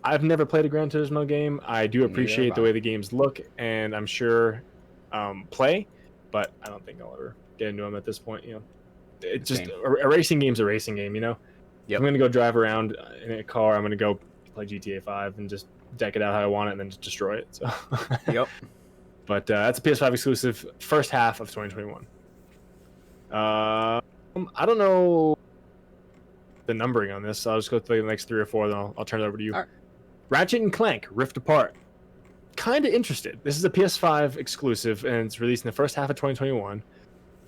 I've never played a Gran Turismo game. I do appreciate the way the games look, and I'm sure play, but I don't think I'll ever get into them at this point. It's just a racing game's a racing game. Yep. I'm gonna go drive around in a car. I'm gonna go play GTA 5 and just deck it out how I want it, and then just destroy it. So. Yep. But that's a PS5 exclusive, first half of 2021. I don't know the numbering on this, so I'll just go through the next 3 or 4, then I'll turn it over to you. All right. Ratchet and Clank Rift Apart. Kind of interested. This is a PS5 exclusive, and it's released in the first half of 2021.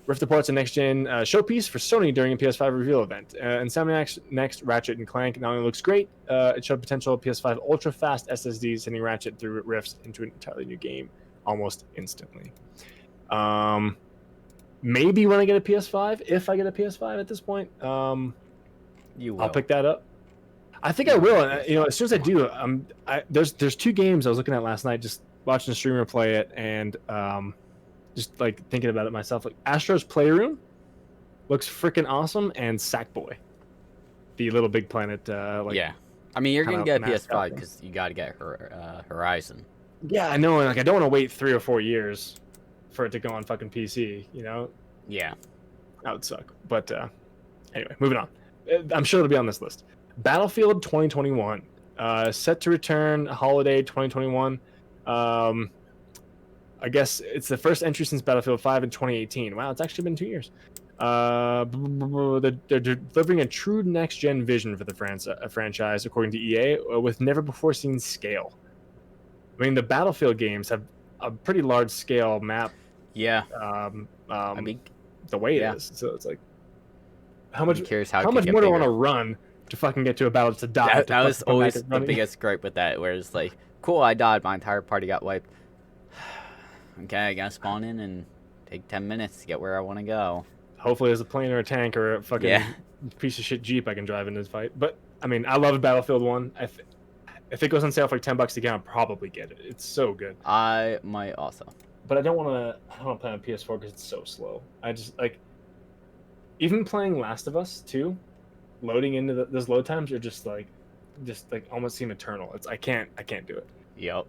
Rift Apart's a next-gen showpiece for Sony during a PS5 reveal event. Insomniac's next Ratchet and Clank not only looks great, it showed potential PS5 ultra-fast SSDs sending Ratchet through rifts into an entirely new game almost instantly. Maybe when I get a PS5, if I get a PS5 at this point, You will. I'll pick that up. I think I will. And, as soon as I do, there's 2 games I was looking at last night, just watching a streamer play it, and just like thinking about it myself. Like Astro's Playroom looks freaking awesome, and Sackboy, the Little Big Planet. Yeah, I mean you're gonna get a PS5 because you got to get Horizon. Yeah, I know. And like I don't want to wait 3 or 4 years for it to go on fucking PC. Yeah, that would suck. But anyway, moving on. I'm sure it'll be on this list. Battlefield 2021, set to return holiday 2021. I guess it's the first entry since Battlefield 5 in 2018. Wow, it's actually been 2 years. They're delivering a true next-gen vision for the franchise, according to EA, with never-before-seen scale. I mean, the Battlefield games have a pretty large-scale map. Yeah. I mean, the way it is. So it's like, how much more do I want to run to fucking get to a battle to die? That was always the biggest gripe with that, where it's like, cool, I died, my entire party got wiped. Okay, I gotta spawn in and take 10 minutes to get where I want to go. Hopefully there's a plane or a tank or a fucking piece of shit Jeep I can drive in this fight. But, I mean, I love Battlefield 1. If it goes on sale for like $10 again, I'll probably get it. It's so good. I might also. But I don't want to play on PS4 because it's so slow. I just, like, even playing Last of Us 2, loading into those load times are just like almost seem eternal. I can't do it. Yep.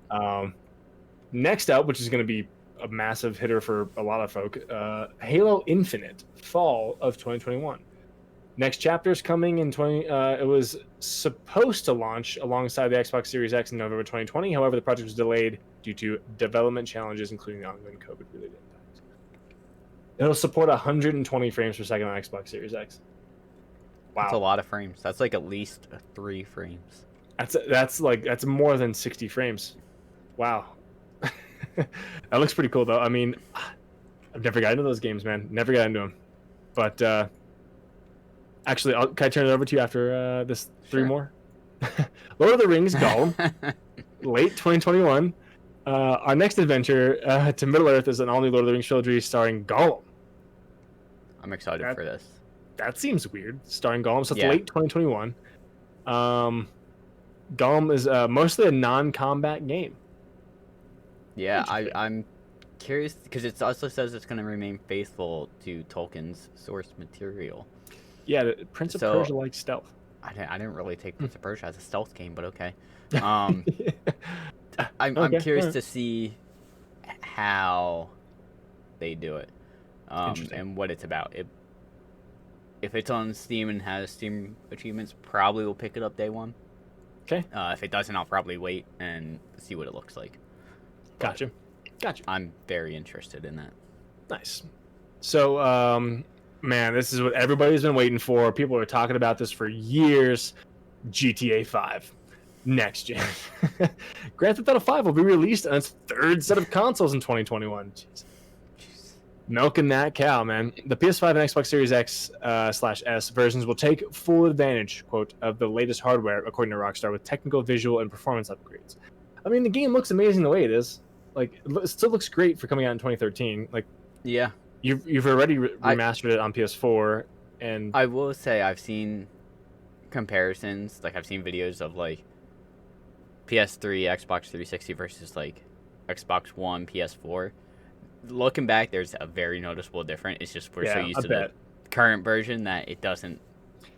Next up, which is going to be a massive hitter for a lot of folk, Halo Infinite, fall of 2021. Next chapter is coming in it was supposed to launch alongside the Xbox Series X in November 2020. However, the project was delayed due to development challenges, including the ongoing COVID-related impacts. It'll support 120 frames per second on Xbox Series X. Wow, that's a lot of frames. That's like at least 3 frames. That's more than 60 frames. Wow. That looks pretty cool, though. I mean, I've never got into those games, man. Never got into them. But actually, can I turn it over to you after this? Sure. 3 more? Lord of the Rings, Gollum, late 2021. Our next adventure to Middle-earth is an all-new Lord of the Rings trilogy starring Gollum. I'm excited for this. That seems weird, starring Gollum. So it's late 2021. Gollum is mostly a non-combat game. Yeah, I'm curious because it also says it's going to remain faithful to Tolkien's source material. Yeah, Prince of Persia likes stealth. I didn't really take Prince of Persia as a stealth game, but okay. I'm curious to see how they do it, and what it's about. If it's on Steam and has Steam achievements, probably will pick it up day one. Okay. If it doesn't, I'll probably wait and see what it looks like. Gotcha. I'm very interested in that. Nice. So, man, this is what everybody's been waiting for. People are talking about this for years. GTA 5. Next gen. Grand Theft Auto 5 will be released on its 3rd set of consoles in 2021. Jeez. Milking that cow, man. The PS5 and Xbox Series X/S versions will take full advantage, quote, of the latest hardware, according to Rockstar, with technical, visual, and performance upgrades. I mean, the game looks amazing the way it is. Like, it still looks great for coming out in 2013. Like, yeah, you've already remastered it on PS4, and I will say I've seen comparisons. Like, I've seen videos of like PS3, Xbox 360 versus like Xbox One, PS4. Looking back, there's a very noticeable difference. It's just we're so used to the current version that it doesn't.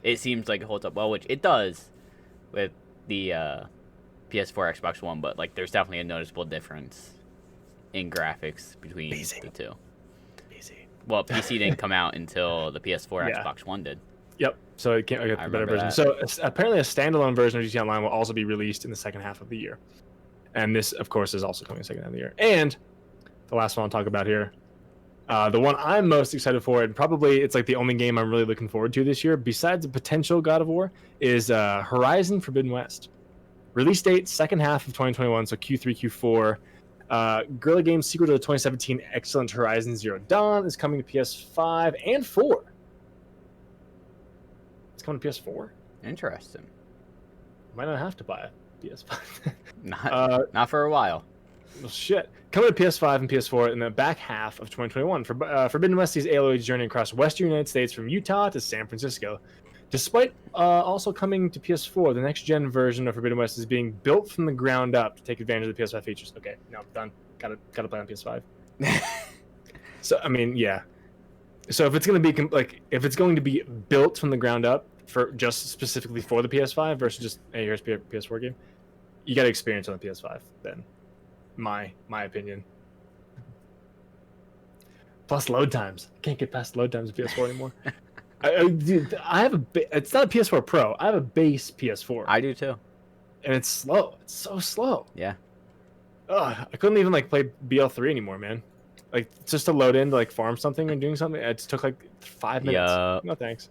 It seems like it holds up well, which it does with the PS4, Xbox One, but like there's definitely a noticeable difference in graphics between the two. Well, PC didn't come out until the PS4, Xbox One did. Yep. So it can't get the better version. So apparently a standalone version of GTA Online will also be released in the second half of the year. And this, of course, is also coming in the second half of the year. And the last one I'll talk about here, the one I'm most excited for, and probably it's like the only game I'm really looking forward to this year, besides the potential God of War, is Horizon Forbidden West. Release date, second half of 2021, so Q3, Q4. Guerrilla Games' sequel to the 2017 excellent Horizon Zero Dawn is coming to PS5 and 4. It's coming to PS4? Interesting. Might not have to buy a PS5. Not for a while. Well, shit. Coming to PS5 and PS4 in the back half of 2021. Forbidden West sees Aloy's journey across western United States from Utah to San Francisco. Despite also coming to PS4, the next-gen version of Forbidden West is being built from the ground up to take advantage of the PS5 features. Okay, now I'm done. Gotta play on PS5. So, I mean, yeah. So if it's going to be built from the ground up for just specifically for the PS5 versus just, hey, here's a PS4 game, you got to experience on the PS5 then. My opinion. Plus load times. I can't get past load times of PS4 anymore. I have it's not a PS4 Pro. I have a base PS4. I do too. And it's slow. It's so slow. Yeah. Ugh, I couldn't even play BL3 anymore, man. Like just to load in to like farm something and doing something, it took like 5 minutes. Yeah. No thanks.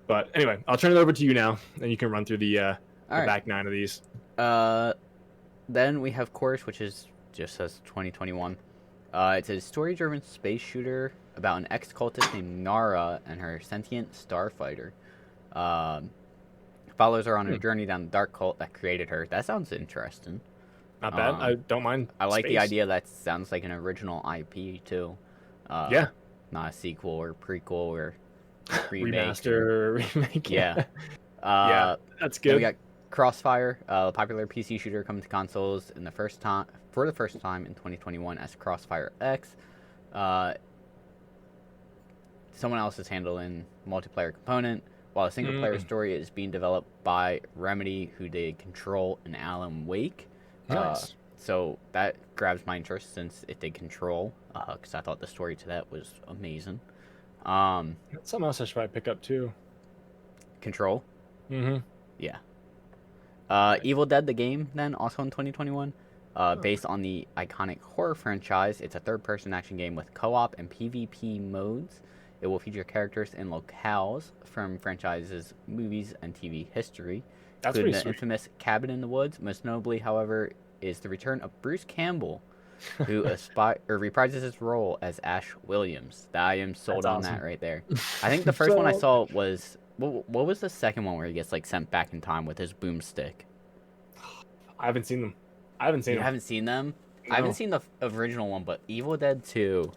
But anyway, I'll turn it over to you now, and you can run through the Alright. back 9 of these. Then we have Chorus, which is just says 2021. It's a story-driven space shooter about an ex-cultist named Nara and her sentient starfighter. Follows her on a journey down the dark cult that created her. That sounds interesting. Not bad. I don't mind. I like the space. idea that sounds like an original IP too. Yeah. Not a sequel or prequel or remake. Remaster, remake. Yeah. Yeah, that's Then good. we got Crossfire, a popular PC shooter coming to consoles for the first time in 2021 as Crossfire X. Someone else is handling multiplayer component, while a single player story is being developed by Remedy, who did Control and Alan Wake. Nice. So that grabs my interest since it did Control, because I thought the story to that was amazing. That's something else I should probably pick up too. Control. Mm-hmm. Yeah. Evil Dead the game, then, also in 2021. Based on the iconic horror franchise, it's a third-person action game with co-op and PvP modes. It will feature characters and locales from franchises, movies, and TV history, That's including pretty the sweet. infamous Cabin in the Woods. Most notably, however, is the return of Bruce Campbell, who reprises his role as Ash Williams. I am sold That's on awesome. that right there. I think the first one I saw was... What was the second one where he gets like sent back in time with his boomstick? I haven't seen them. I haven't seen You them. haven't seen them? No. I haven't seen the original one, but Evil Dead 2.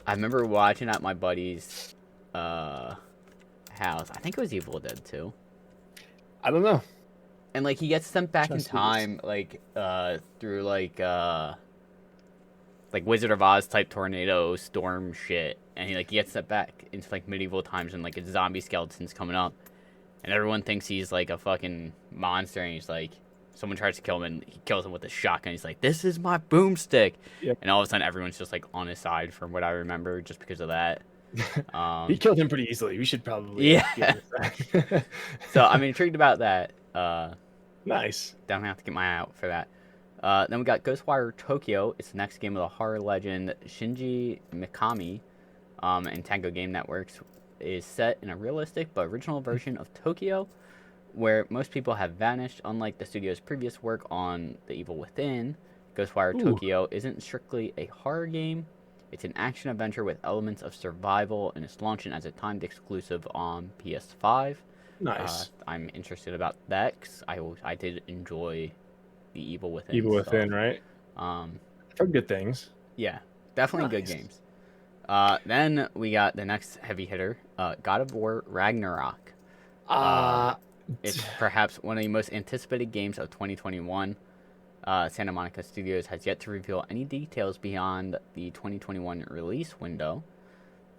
I remember watching at my buddy's house. I think it was Evil Dead 2. I don't know. And like he gets sent back in Trust time, through like Wizard of Oz type tornado storm shit, and he gets sent back into like medieval times, and like a zombie skeleton's coming up, and everyone thinks he's like a fucking monster, and he's like, someone tries to kill him, and he kills him with a shotgun. He's like, "This is my boomstick," Yep. and all of a sudden everyone's just like on his side, from what I remember, just because of that. He killed him pretty easily. We should probably. Yeah. So I'm intrigued about that. Nice. Definitely have to get my eye out for that. Then we got Ghostwire Tokyo. It's the next game of the horror legend Shinji Mikami and Tango Game Networks. Is set in a realistic but original version of Tokyo, where most people have vanished. Unlike the studio's previous work on The Evil Within, Ghostwire Tokyo isn't strictly a horror game. It's an action-adventure with elements of survival, and it's launching as a timed exclusive on PS5. Nice. I'm interested about that, 'cause I did enjoy The Evil Within. Evil Within, right? I've heard good things. Yeah, definitely good Nice. games. Then we got the next heavy hitter, God of War Ragnarok. It's perhaps one of the most anticipated games of 2021. Santa Monica Studios has yet to reveal any details beyond the 2021 release window,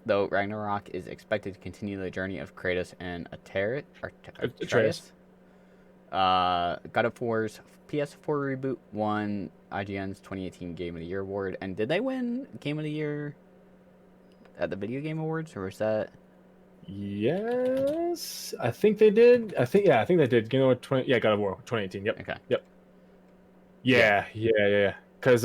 though Ragnarok is expected to continue the journey of Kratos and Atreus. God of War's PS4 reboot won IGN's 2018 Game of the Year award, and did they win Game of the Year at the Video Game Awards, or was that? Yes, I think they did. I think they did. God of War 2018. Yep. Okay. Yep. Yeah. Because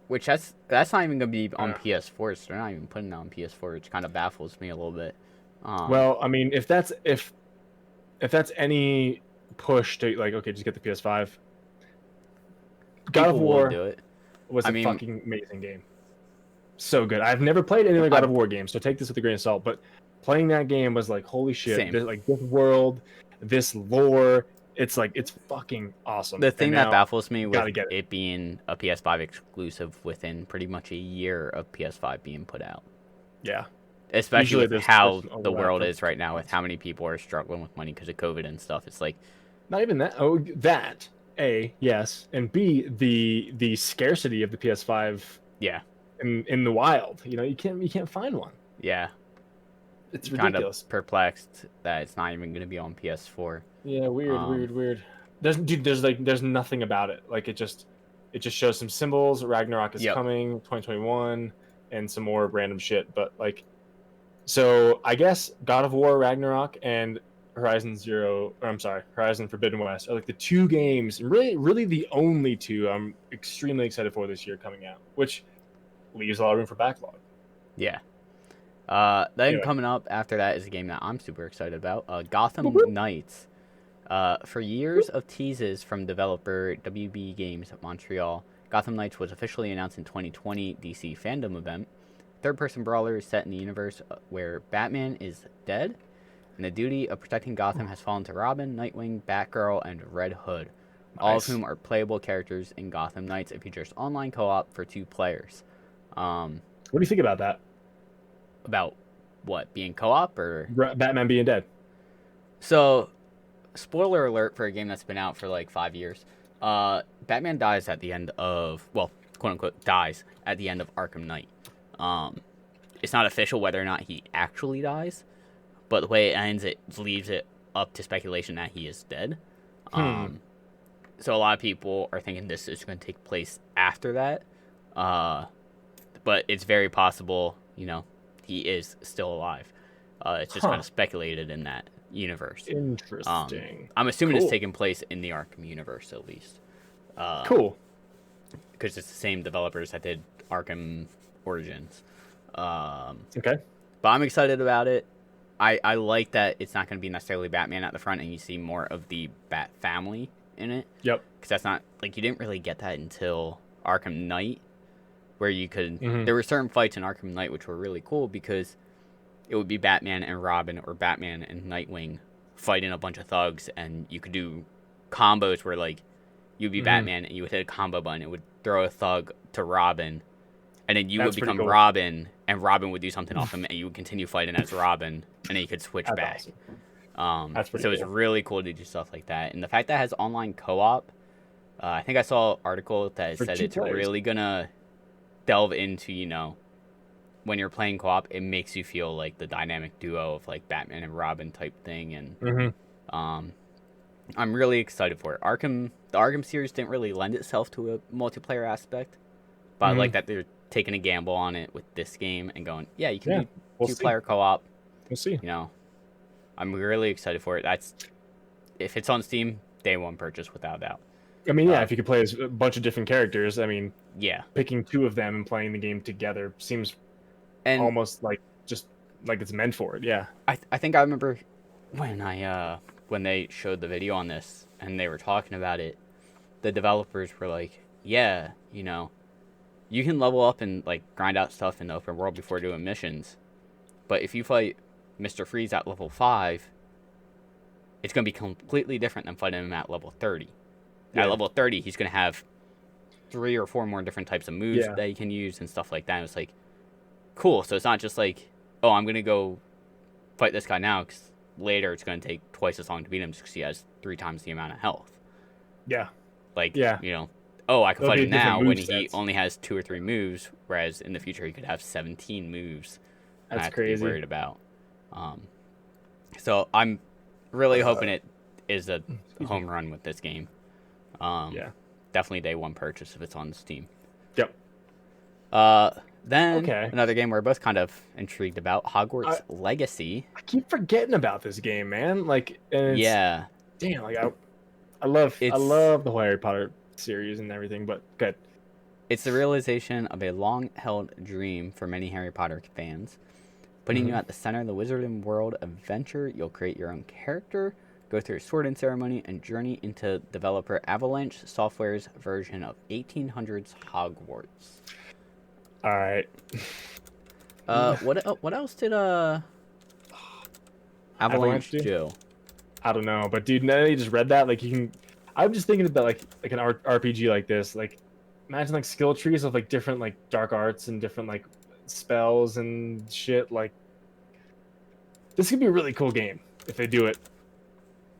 Which that's not even gonna be on PS4. So they're not even putting it on PS4, which kind of baffles me a little bit. well, I mean, if that's any push to like, okay, just get the PS5. God of people will War do it. was I a mean- fucking amazing game. So good. I've never played any other God of War games, so take this with a grain of salt. But playing that game was like, holy shit! Same. This world, this lore. It's fucking awesome. The thing And that now- baffles me with gotta get it being a PS5 exclusive within pretty much a year of PS5 being put out, yeah, especially Usually with there's how a the lag world for is right now, with how many people are struggling with money because of COVID and stuff. It's like, not even that. Oh, that A, yes, and B, the scarcity of the PS5 yeah, in the wild. You can't find one. yeah, It's kind ridiculous. of perplexed that it's not even going to be on PS4. Yeah, weird. There's nothing about it. Like it just shows some symbols. Ragnarok is Yep. coming, 2021, and some more random shit. But so I guess God of War Ragnarok and Horizon Forbidden West are like the two games, really the only two I'm extremely excited for this year coming out. Which leaves a lot of room for backlog. Yeah. Then Anyway. coming up after that is a game that I'm super excited about. Gotham Knights. For years of teases from developer WB Games of Montreal, Gotham Knights was officially announced in 2020 DC fandom event. Third-person brawler is set in the universe where Batman is dead, and the duty of protecting Gotham has fallen to Robin, Nightwing, Batgirl, and Red Hood, all of whom are playable characters in Gotham Knights. It features online co-op for 2 players. What do you think about that? About what, being co-op or Batman being dead? So, spoiler alert for a game that's been out for like 5 years. Batman dies at the end of, well, quote unquote, dies at the end of Arkham Knight. It's not official whether or not he actually dies, but the way it ends, it leaves it up to speculation that he is dead. So a lot of people are thinking this is going to take place after that. But it's very possible, you know, he is still alive. It's just kind of speculated in that universe. Interesting. I'm assuming it's taking place in the Arkham universe at least. Cool. Because it's the same developers that did Arkham Origins. Okay. But I'm excited about it. I like that it's not going to be necessarily Batman at the front and you see more of the Bat family in it. Yep. Because that's not, like, you didn't really get that until Arkham Knight, where you could, there were certain fights in Arkham Knight which were really cool because it would be Batman and Robin or Batman and Nightwing fighting a bunch of thugs, and you could do combos where, like, you'd be Batman and you would hit a combo button, it would throw a thug to Robin, and then you would become cool. Robin, and Robin would do something off him, and you would continue fighting as Robin, and then you could switch back. Awesome. That's pretty so it's really cool to do stuff like that. And the fact that it has online co-op, I think I saw an article that said it's really gonna delve into, you know, when you're playing co-op, it makes you feel like the dynamic duo of like Batman and Robin type thing. And I'm really excited for it. The Arkham series didn't really lend itself to a multiplayer aspect, but I like that they're taking a gamble on it with this game and going, yeah, you can do 2-player co-op. We'll see. You know, I'm really excited for it. If it's on Steam, day one purchase without a doubt. I mean, yeah, if you could play as a bunch of different characters, I mean, yeah, picking 2 of them and playing the game together seems almost like just like it's meant for it. Yeah. I think I remember when they showed the video on this and they were talking about it, the developers were like, yeah, you know, you can level up and like grind out stuff in the open world before doing missions, but if you fight Mr. Freeze at level 5, it's going to be completely different than fighting him at level 30. Yeah. At level 30, he's going to have 3 or 4 more different types of moves that he can use and stuff like that. And it's like, cool. So it's not just like, oh, I'm going to go fight this guy now because later it's going to take twice as long to beat him because he has 3 times the amount of health. Yeah. Like, you know, oh, I can fight him now when he only has 2 or 3 moves, whereas in the future he could have 17 moves. That's I have crazy. To be worried about. So I'm really hoping it is a home run with this game. Definitely day one purchase if it's on Steam. Yep. Then another game we're both kind of intrigued about, Hogwarts Legacy. I keep forgetting about this game, man. Like, yeah. Damn, like I love the whole Harry Potter series and everything, but good. It's the realization of a long-held dream for many Harry Potter fans. Putting you at the center of the Wizarding World adventure, you'll create your own character, go through a sorting ceremony, and journey into developer Avalanche Software's version of 1800s Hogwarts. All right. What else did Avalanche do? I don't know, but dude, now that you just read that, like you can. I'm just thinking about like an RPG like this, like imagine like skill trees of like different like dark arts and different like spells and shit. Like this could be a really cool game if they do it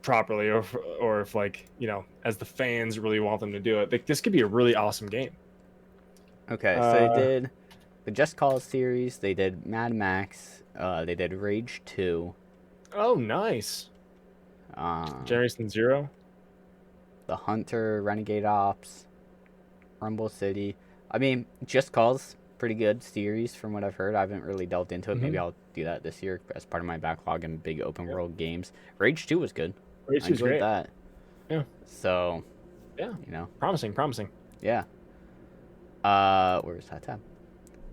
properly, or if like, you know, as the fans really want them to do it. Like, this could be a really awesome game. Okay, so they did the Just Cause series, they did Mad Max, they did Rage 2. Oh, nice. Generation Zero, The Hunter, Renegade Ops, Rumble City. I mean, Just Cause, pretty good series from what I've heard. I haven't really delved into it. Maybe I'll do that this year as part of my backlog and big open world games. Rage 2 was good. Rage 2 was great. That. Yeah. So, yeah, you know, promising. Yeah. Where's that tab?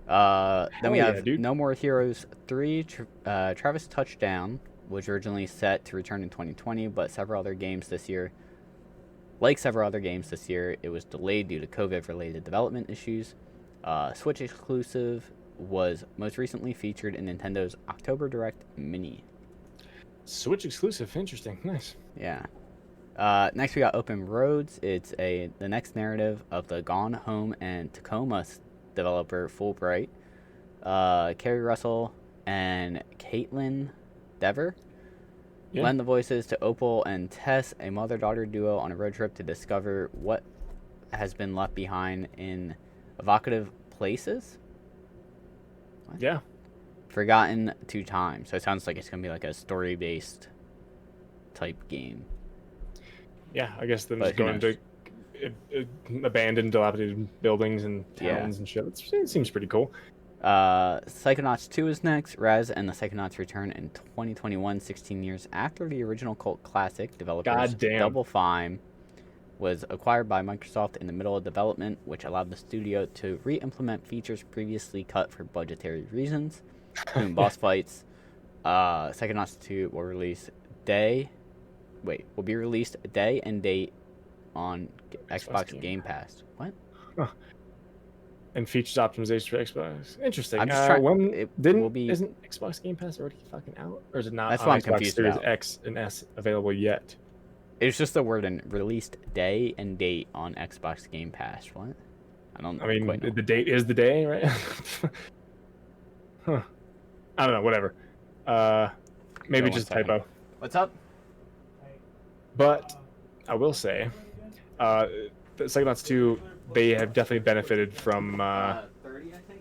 Then we Hell have yeah, dude. No More Heroes 3. Travis Touchdown was originally set to return in 2020, but several other games this year, it was delayed due to COVID-related development issues. Switch exclusive was most recently featured in Nintendo's October Direct Mini. Switch exclusive. Interesting. Nice. Yeah. Next, we got Open Roads. It's the next narrative of the Gone Home and Tacoma developer Fulbright. Carrie Russell and Caitlin Dever lend the voices to Opal and Tess, a mother-daughter duo on a road trip to discover what has been left behind in evocative places. What? Yeah. Forgotten to time. So it sounds like it's going to be like a story-based type game. Yeah, I guess them But just who going knows? to abandoned, dilapidated buildings and Yeah. towns and shit. It seems pretty cool. Psychonauts 2 is next. Raz and the Psychonauts return in 2021, 16 years after the original cult classic. Developers Goddamn. Double Fine was acquired by Microsoft in the middle of development, which allowed the studio to re-implement features previously cut for budgetary reasons, including boss fights. Psychonauts 2 will be released day and date on Xbox Game Pass. What? Huh. And features optimization for Xbox. Interesting. I'm just trying. Isn't Xbox Game Pass already fucking out, or is it not? That's on what I'm Xbox confused Series about. X and S available yet? It's just the word in released day and date on Xbox Game Pass. What? I don't. I mean, quite know. the date is the day, right? Huh. I don't know. Whatever. Maybe One just second. typo. What's up? But I will say, the Psychonauts 2, they have definitely benefited from 30, I think.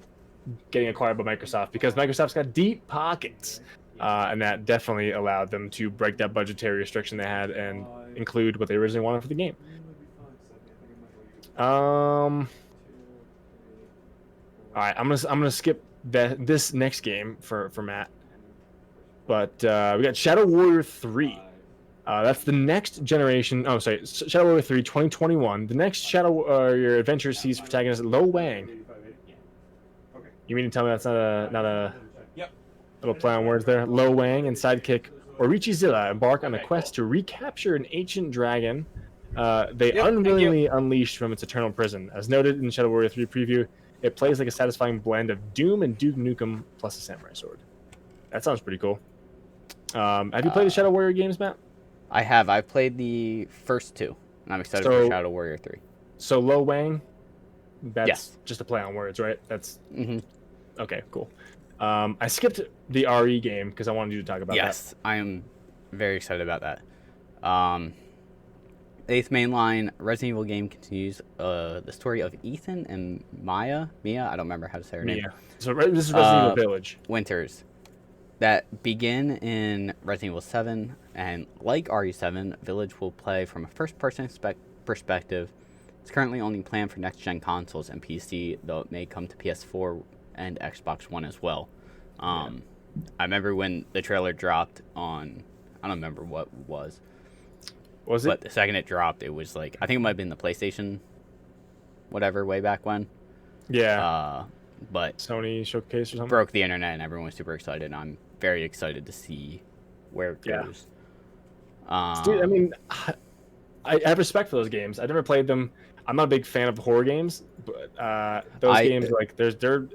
getting acquired by Microsoft, because Microsoft's got deep pockets, and that definitely allowed them to break that budgetary restriction they had and include what they originally wanted for the game. All right, I'm gonna skip this next game for Matt, but we got Shadow Warrior 3. That's the next generation. Oh, sorry, Shadow Warrior 3, 2021. The next Shadow Warrior adventure sees protagonist Lo Wang. You mean to tell me that's not a little play on words there? Lo Wang and sidekick Orichi Zilla embark on a quest to recapture an ancient dragon they unwillingly unleashed from its eternal prison. As noted in Shadow Warrior 3 preview, it plays like a satisfying blend of Doom and Duke Nukem plus a samurai sword. That sounds pretty cool. Have you played the Shadow Warrior games, Matt? I have. I've played the first two, and I'm excited for Shadow Warrior 3. So Lo Wang, that's Yes. just a play on words, right? That's Mm-hmm. okay, cool. I skipped the RE game because I wanted you to talk about that. Yes, I am very excited about that. Eighth mainline Resident Evil game continues the story of Ethan and Mia, I don't remember how to say her name. So this is Resident Evil Village. Winters that begin in Resident Evil 7, and like RE7, Village will play from a first-person perspective. It's currently only planned for next-gen consoles and PC, though it may come to PS4 and Xbox One as well. I remember when the trailer dropped on, I don't remember what it was. Was it? But the second it dropped, it was like, I think it might have been the PlayStation, whatever, way back when. Yeah. But Sony showcase or something? Broke the internet and everyone was super excited. And I'm very excited to see where it goes. Dude, I mean, I have respect for those games. I never played them. I'm not a big fan of horror games, but those games, like, they're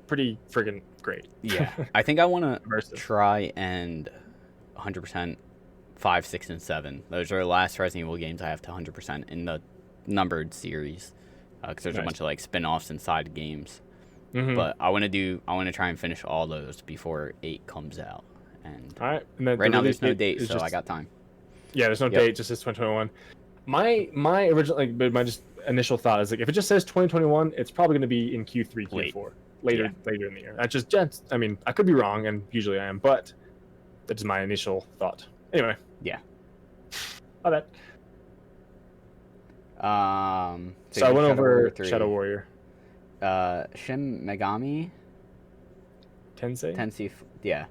pretty friggin' great. Yeah. I think I want to try and 100% 5, 6, and 7. Those are the last Resident Evil games I have to 100% in the numbered series. Because there's a bunch of like spin-offs and side games. Mm-hmm. But I want to try and finish all those before 8 comes out. And all right. And right now there's no date, so I got time. Yeah, there's no date. Just says 2021. My original my just initial thought is, like, if it just says 2021, it's probably going to be in Q3, Q4, later in the year. I mean, I could be wrong, and usually I am, but that's my initial thought. Anyway. Yeah. My bad. So I went over Shadow Warrior. Shin Megami Tensei, yeah.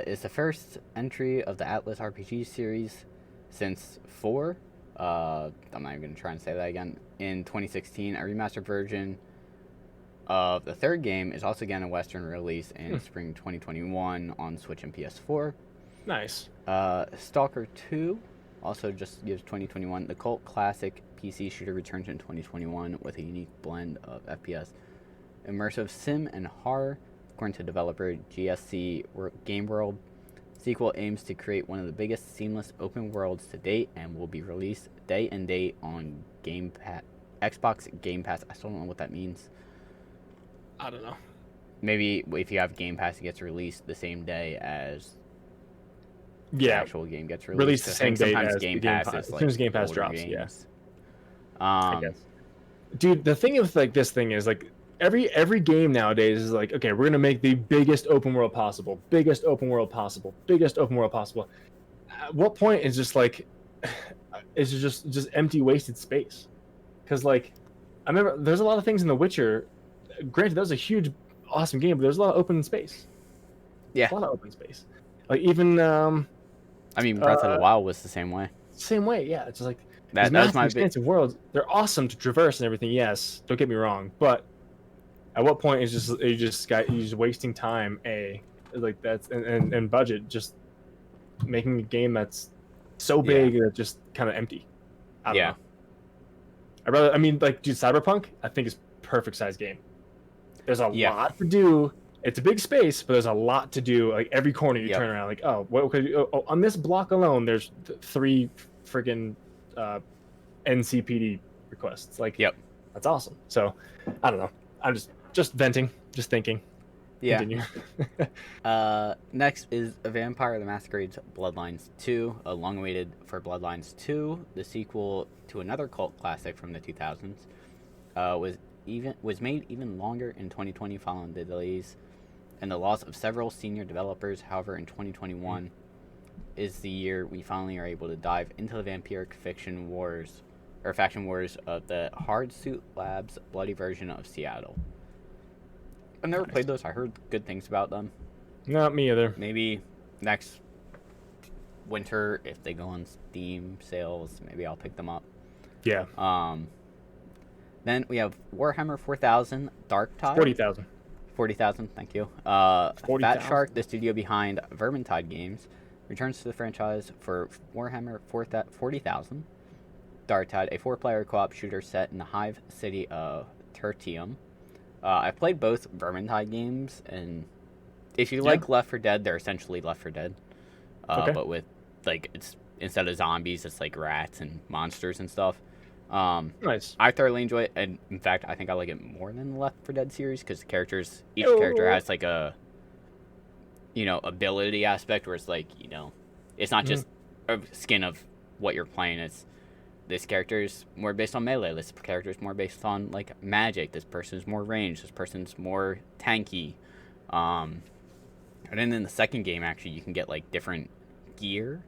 Is the first entry of the Atlas RPG series since 4. I'm not even going to try and say that again. In 2016, a remastered version The third game is also getting a Western release in spring 2021 on Switch and PS4. Nice. Stalker 2 also just gives 2021. The cult classic PC shooter returns in 2021 with a unique blend of FPS, immersive sim, and horror. According to developer GSC Game World, sequel aims to create one of the biggest seamless open worlds to date and will be released day and date on Xbox Game Pass. I still don't know what that means. I don't know. Maybe if you have Game Pass, it gets released the same day as the Yeah, actual game gets released. released the I same think day sometimes as Game the Game Pass Pass. is As like soon as Game Pass older drops, yeah. games. I guess. Dude, the thing with like this thing is like every game nowadays is like, okay, we're gonna make the biggest open world possible, biggest open world possible, biggest open world possible. At what point is just like, is it just empty wasted space? Because like, I remember there's a lot of things in The Witcher. Granted, that was a huge, awesome game, but there's a lot of open space. Yeah. A lot of open space. Like even I mean, Breath of the Wild was the same way. same way, yeah. It's just like That these was massive my expansive worlds. They're awesome to traverse and everything. Yes, don't get me wrong, but at what point is you just wasting time? Like that's and budget just making a game that's so big that just kind of empty. I don't know. I mean, like, dude, Cyberpunk, I think is perfect size game. There's a lot to do. It's a big space, but there's a lot to do. Like every corner you turn around, like, oh, what could you, on this block alone, there's 3 friggin' NCPD requests. Like, that's awesome. So, I don't know. I'm just venting, just thinking. Yeah. Continue. Next is Vampire the Masquerade's Bloodlines 2, long-awaited for Bloodlines 2, the sequel to another cult classic from the 2000s. Was made even longer in 2020 following the delays and the loss of several senior developers. However, in 2021 is the year we finally are able to dive into the vampiric faction wars of the Hardsuit Labs' bloody version of Seattle. I've never played those. I heard good things about them. Not me either. Maybe next winter, if they go on Steam sales, maybe I'll pick them up. Yeah. Then we have Warhammer 4000 Dark Tide. 40,000. 40,000, thank you. 40,000. Fat Shark, the studio behind Vermintide Games, returns to the franchise for Warhammer 40,000 Dark Tide, a 4-player co-op shooter set in the hive city of Tertium. I've played both Vermintide games, and if you like Left 4 Dead, they're essentially Left 4 Dead. But with, like, it's instead of zombies, it's like rats and monsters and stuff. Nice. I thoroughly enjoy it, and in fact, I think I like it more than the Left 4 Dead series because each character has like a, ability aspect where it's like, it's not just a skin of what you're playing. It's this character is more based on melee. This character is more based on like magic. This person is more ranged. This person's more tanky. And then in the second game, actually, you can get like different gear,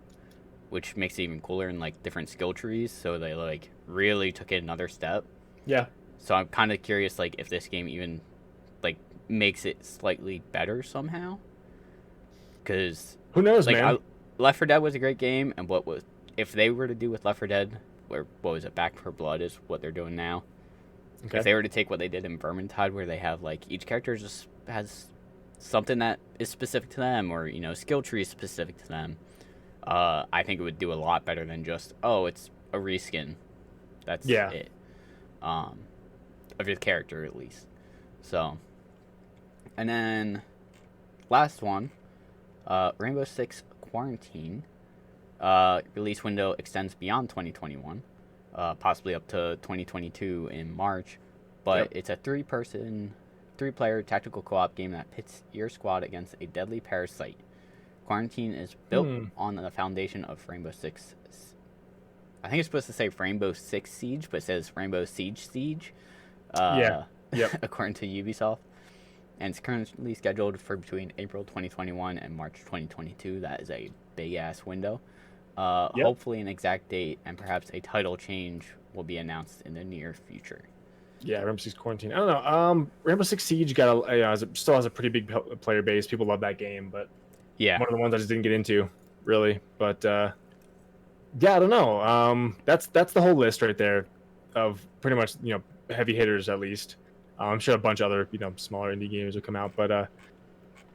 which makes it even cooler, and like different skill trees. So they like really took it another step. Yeah. So I'm kind of curious, like, if this game even like makes it slightly better somehow. Because who knows, like, man? Left 4 Dead was a great game, and if they were to do with Left 4 Dead, what was it? Back 4 Blood is what they're doing now. Okay. If they were to take what they did in Vermintide, where they have like each character just has something that is specific to them, or skill trees specific to them, I think it would do a lot better than just it's a reskin. That's it. Of your character at least. So, and then last one, Rainbow Six Quarantine. Release window extends beyond 2021, possibly up to 2022 in March, but it's a 3-player tactical co-op game that pits your squad against a deadly parasite. Quarantine is built on the foundation of Rainbow Six. I think it's supposed to say Rainbow Six Siege, but it says Rainbow Siege. According to Ubisoft. And it's currently scheduled for between April 2021 and March 2022. That is a big-ass window. Hopefully an exact date and perhaps a title change will be announced in the near future. Yeah, Rainbow Six Quarantine. I don't know. Rainbow Six Siege still has a pretty big player base. People love that game, but one of the ones I just didn't get into, really. But I don't know. That's the whole list right there of pretty much heavy hitters at least. I'm sure a bunch of other smaller indie games will come out, but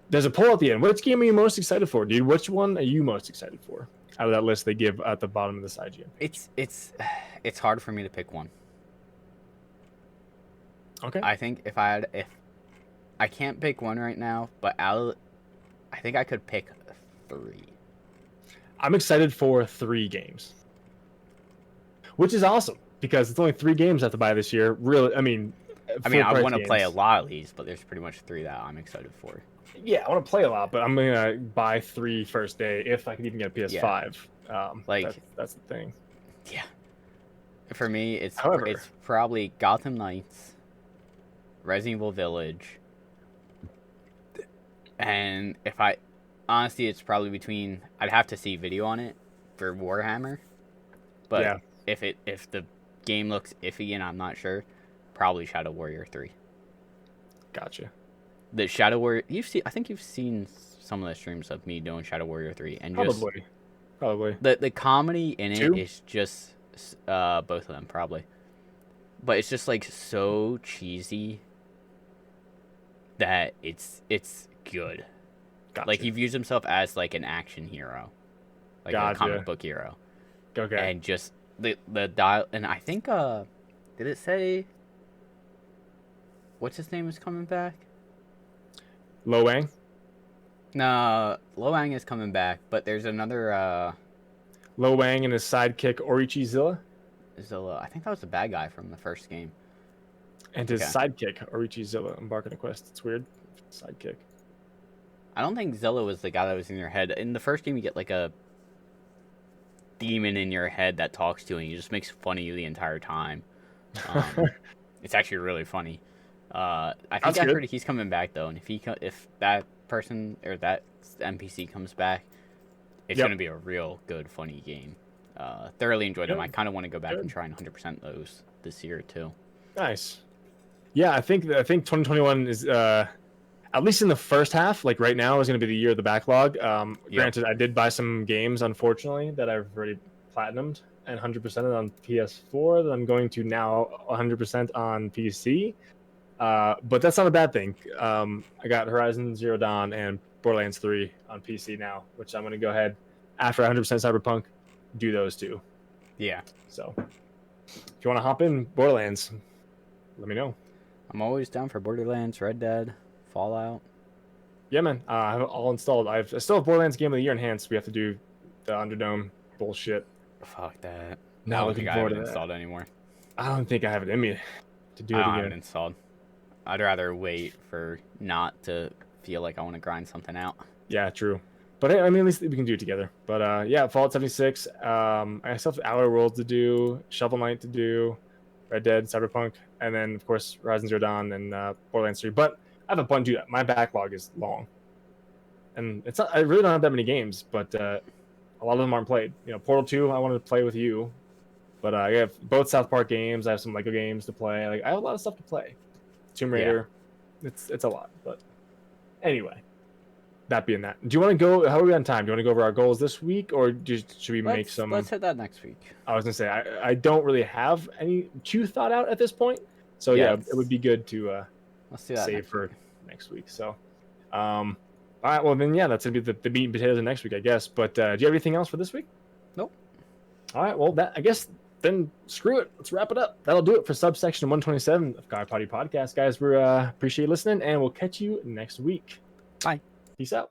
there's a poll at the end. Which game are you most excited for, dude? Which one are you most excited for out of that list they give at the bottom of this IGN? It's hard for me to pick one. Okay. I think if I can't pick one right now, but I think I could pick 3. I'm excited for 3 games, which is awesome because it's only 3 games I have to buy this year. Really, I mean, I want to play a lot of these, but there's pretty much 3 that I'm excited for. Yeah, I want to play a lot, but I'm gonna buy 3 first day if I can even get a PS5. Yeah. That's the thing. Yeah. For me, it's However, probably Gotham Knights, Resident Evil Village, and honestly, it's probably between. I'd have to see video on it for Warhammer, but yeah. if the game looks iffy and I'm not sure, probably Shadow Warrior 3. Gotcha. The Shadow Warrior, I think you've seen some of the streams of me doing Shadow Warrior 3, and probably the comedy in it 2? is just both of them probably, but it's just like so cheesy that it's good. Gotcha. Like he views himself as like an action hero, like a comic book hero. Okay. And just the dial, and I think did it say what's his name is coming back? Lo Wang? No, Lo Wang is coming back, but there's another Lo Wang and his sidekick Orichi Zilla? Zilla. I think that was the bad guy from the first game. And his sidekick, Orichi Zilla, embark on a quest. It's weird. Sidekick. I don't think Zilla was the guy that was in your head. In the first game, you get like a demon in your head that talks to you, and he just makes fun of you the entire time. It's actually really funny. I think I heard he's coming back though, and if that person or that NPC comes back, it's going to be a real good, funny game. Thoroughly enjoyed them. I kind of want to go back and try and 100% those this year too. Nice. Yeah, I think 2021 is at least in the first half. Like right now is going to be the year of the backlog. Granted, I did buy some games, unfortunately, that I've already platinumed and 100%ed on PS4 that I'm going to now 100% on PC. But that's not a bad thing. I got Horizon Zero Dawn and Borderlands 3 on PC now, which I'm going to go ahead after 100% Cyberpunk, do those 2. Yeah. So if you want to hop in Borderlands, let me know. I'm always down for Borderlands, Red Dead, Fallout. Yeah, man. I have it all installed. I still have Borderlands Game of the Year enhanced. We have to do the Underdome bullshit. Fuck that. Not looking forward to that. Installed anymore. I don't think I have it in me to do it again. I don't have it installed. I'd rather wait for not to feel like I want to grind something out. Yeah, true. But hey, I mean, at least we can do it together. But yeah, Fallout 76. I still have Outer Worlds to do, Shovel Knight to do, Red Dead, Cyberpunk, and then of course Horizon Zero Dawn and Borderlands 3. But I have a bunch. Dude, my backlog is long, and it's not. I really don't have that many games, but a lot of them aren't played. Portal 2, I wanted to play with you, but I have both South Park games. I have some Lego games to play. Like I have a lot of stuff to play. Tomb Raider, it's a lot. But anyway, that being that, do you want to go? How are we on time? Do you want to go over our goals this week, or should we make some? Let's hit that next week. I was gonna say I don't really have any too thought out at this point, so yeah it would be good to let's do that save for next week. So, all right, well then that's gonna be the meat and potatoes of next week, I guess. But do you have anything else for this week? Nope. All right, well I guess then screw it. Let's wrap it up. That'll do it for subsection 127 of Guy Potty Podcast, guys. We appreciate you listening, and we'll catch you next week. Bye. Peace out.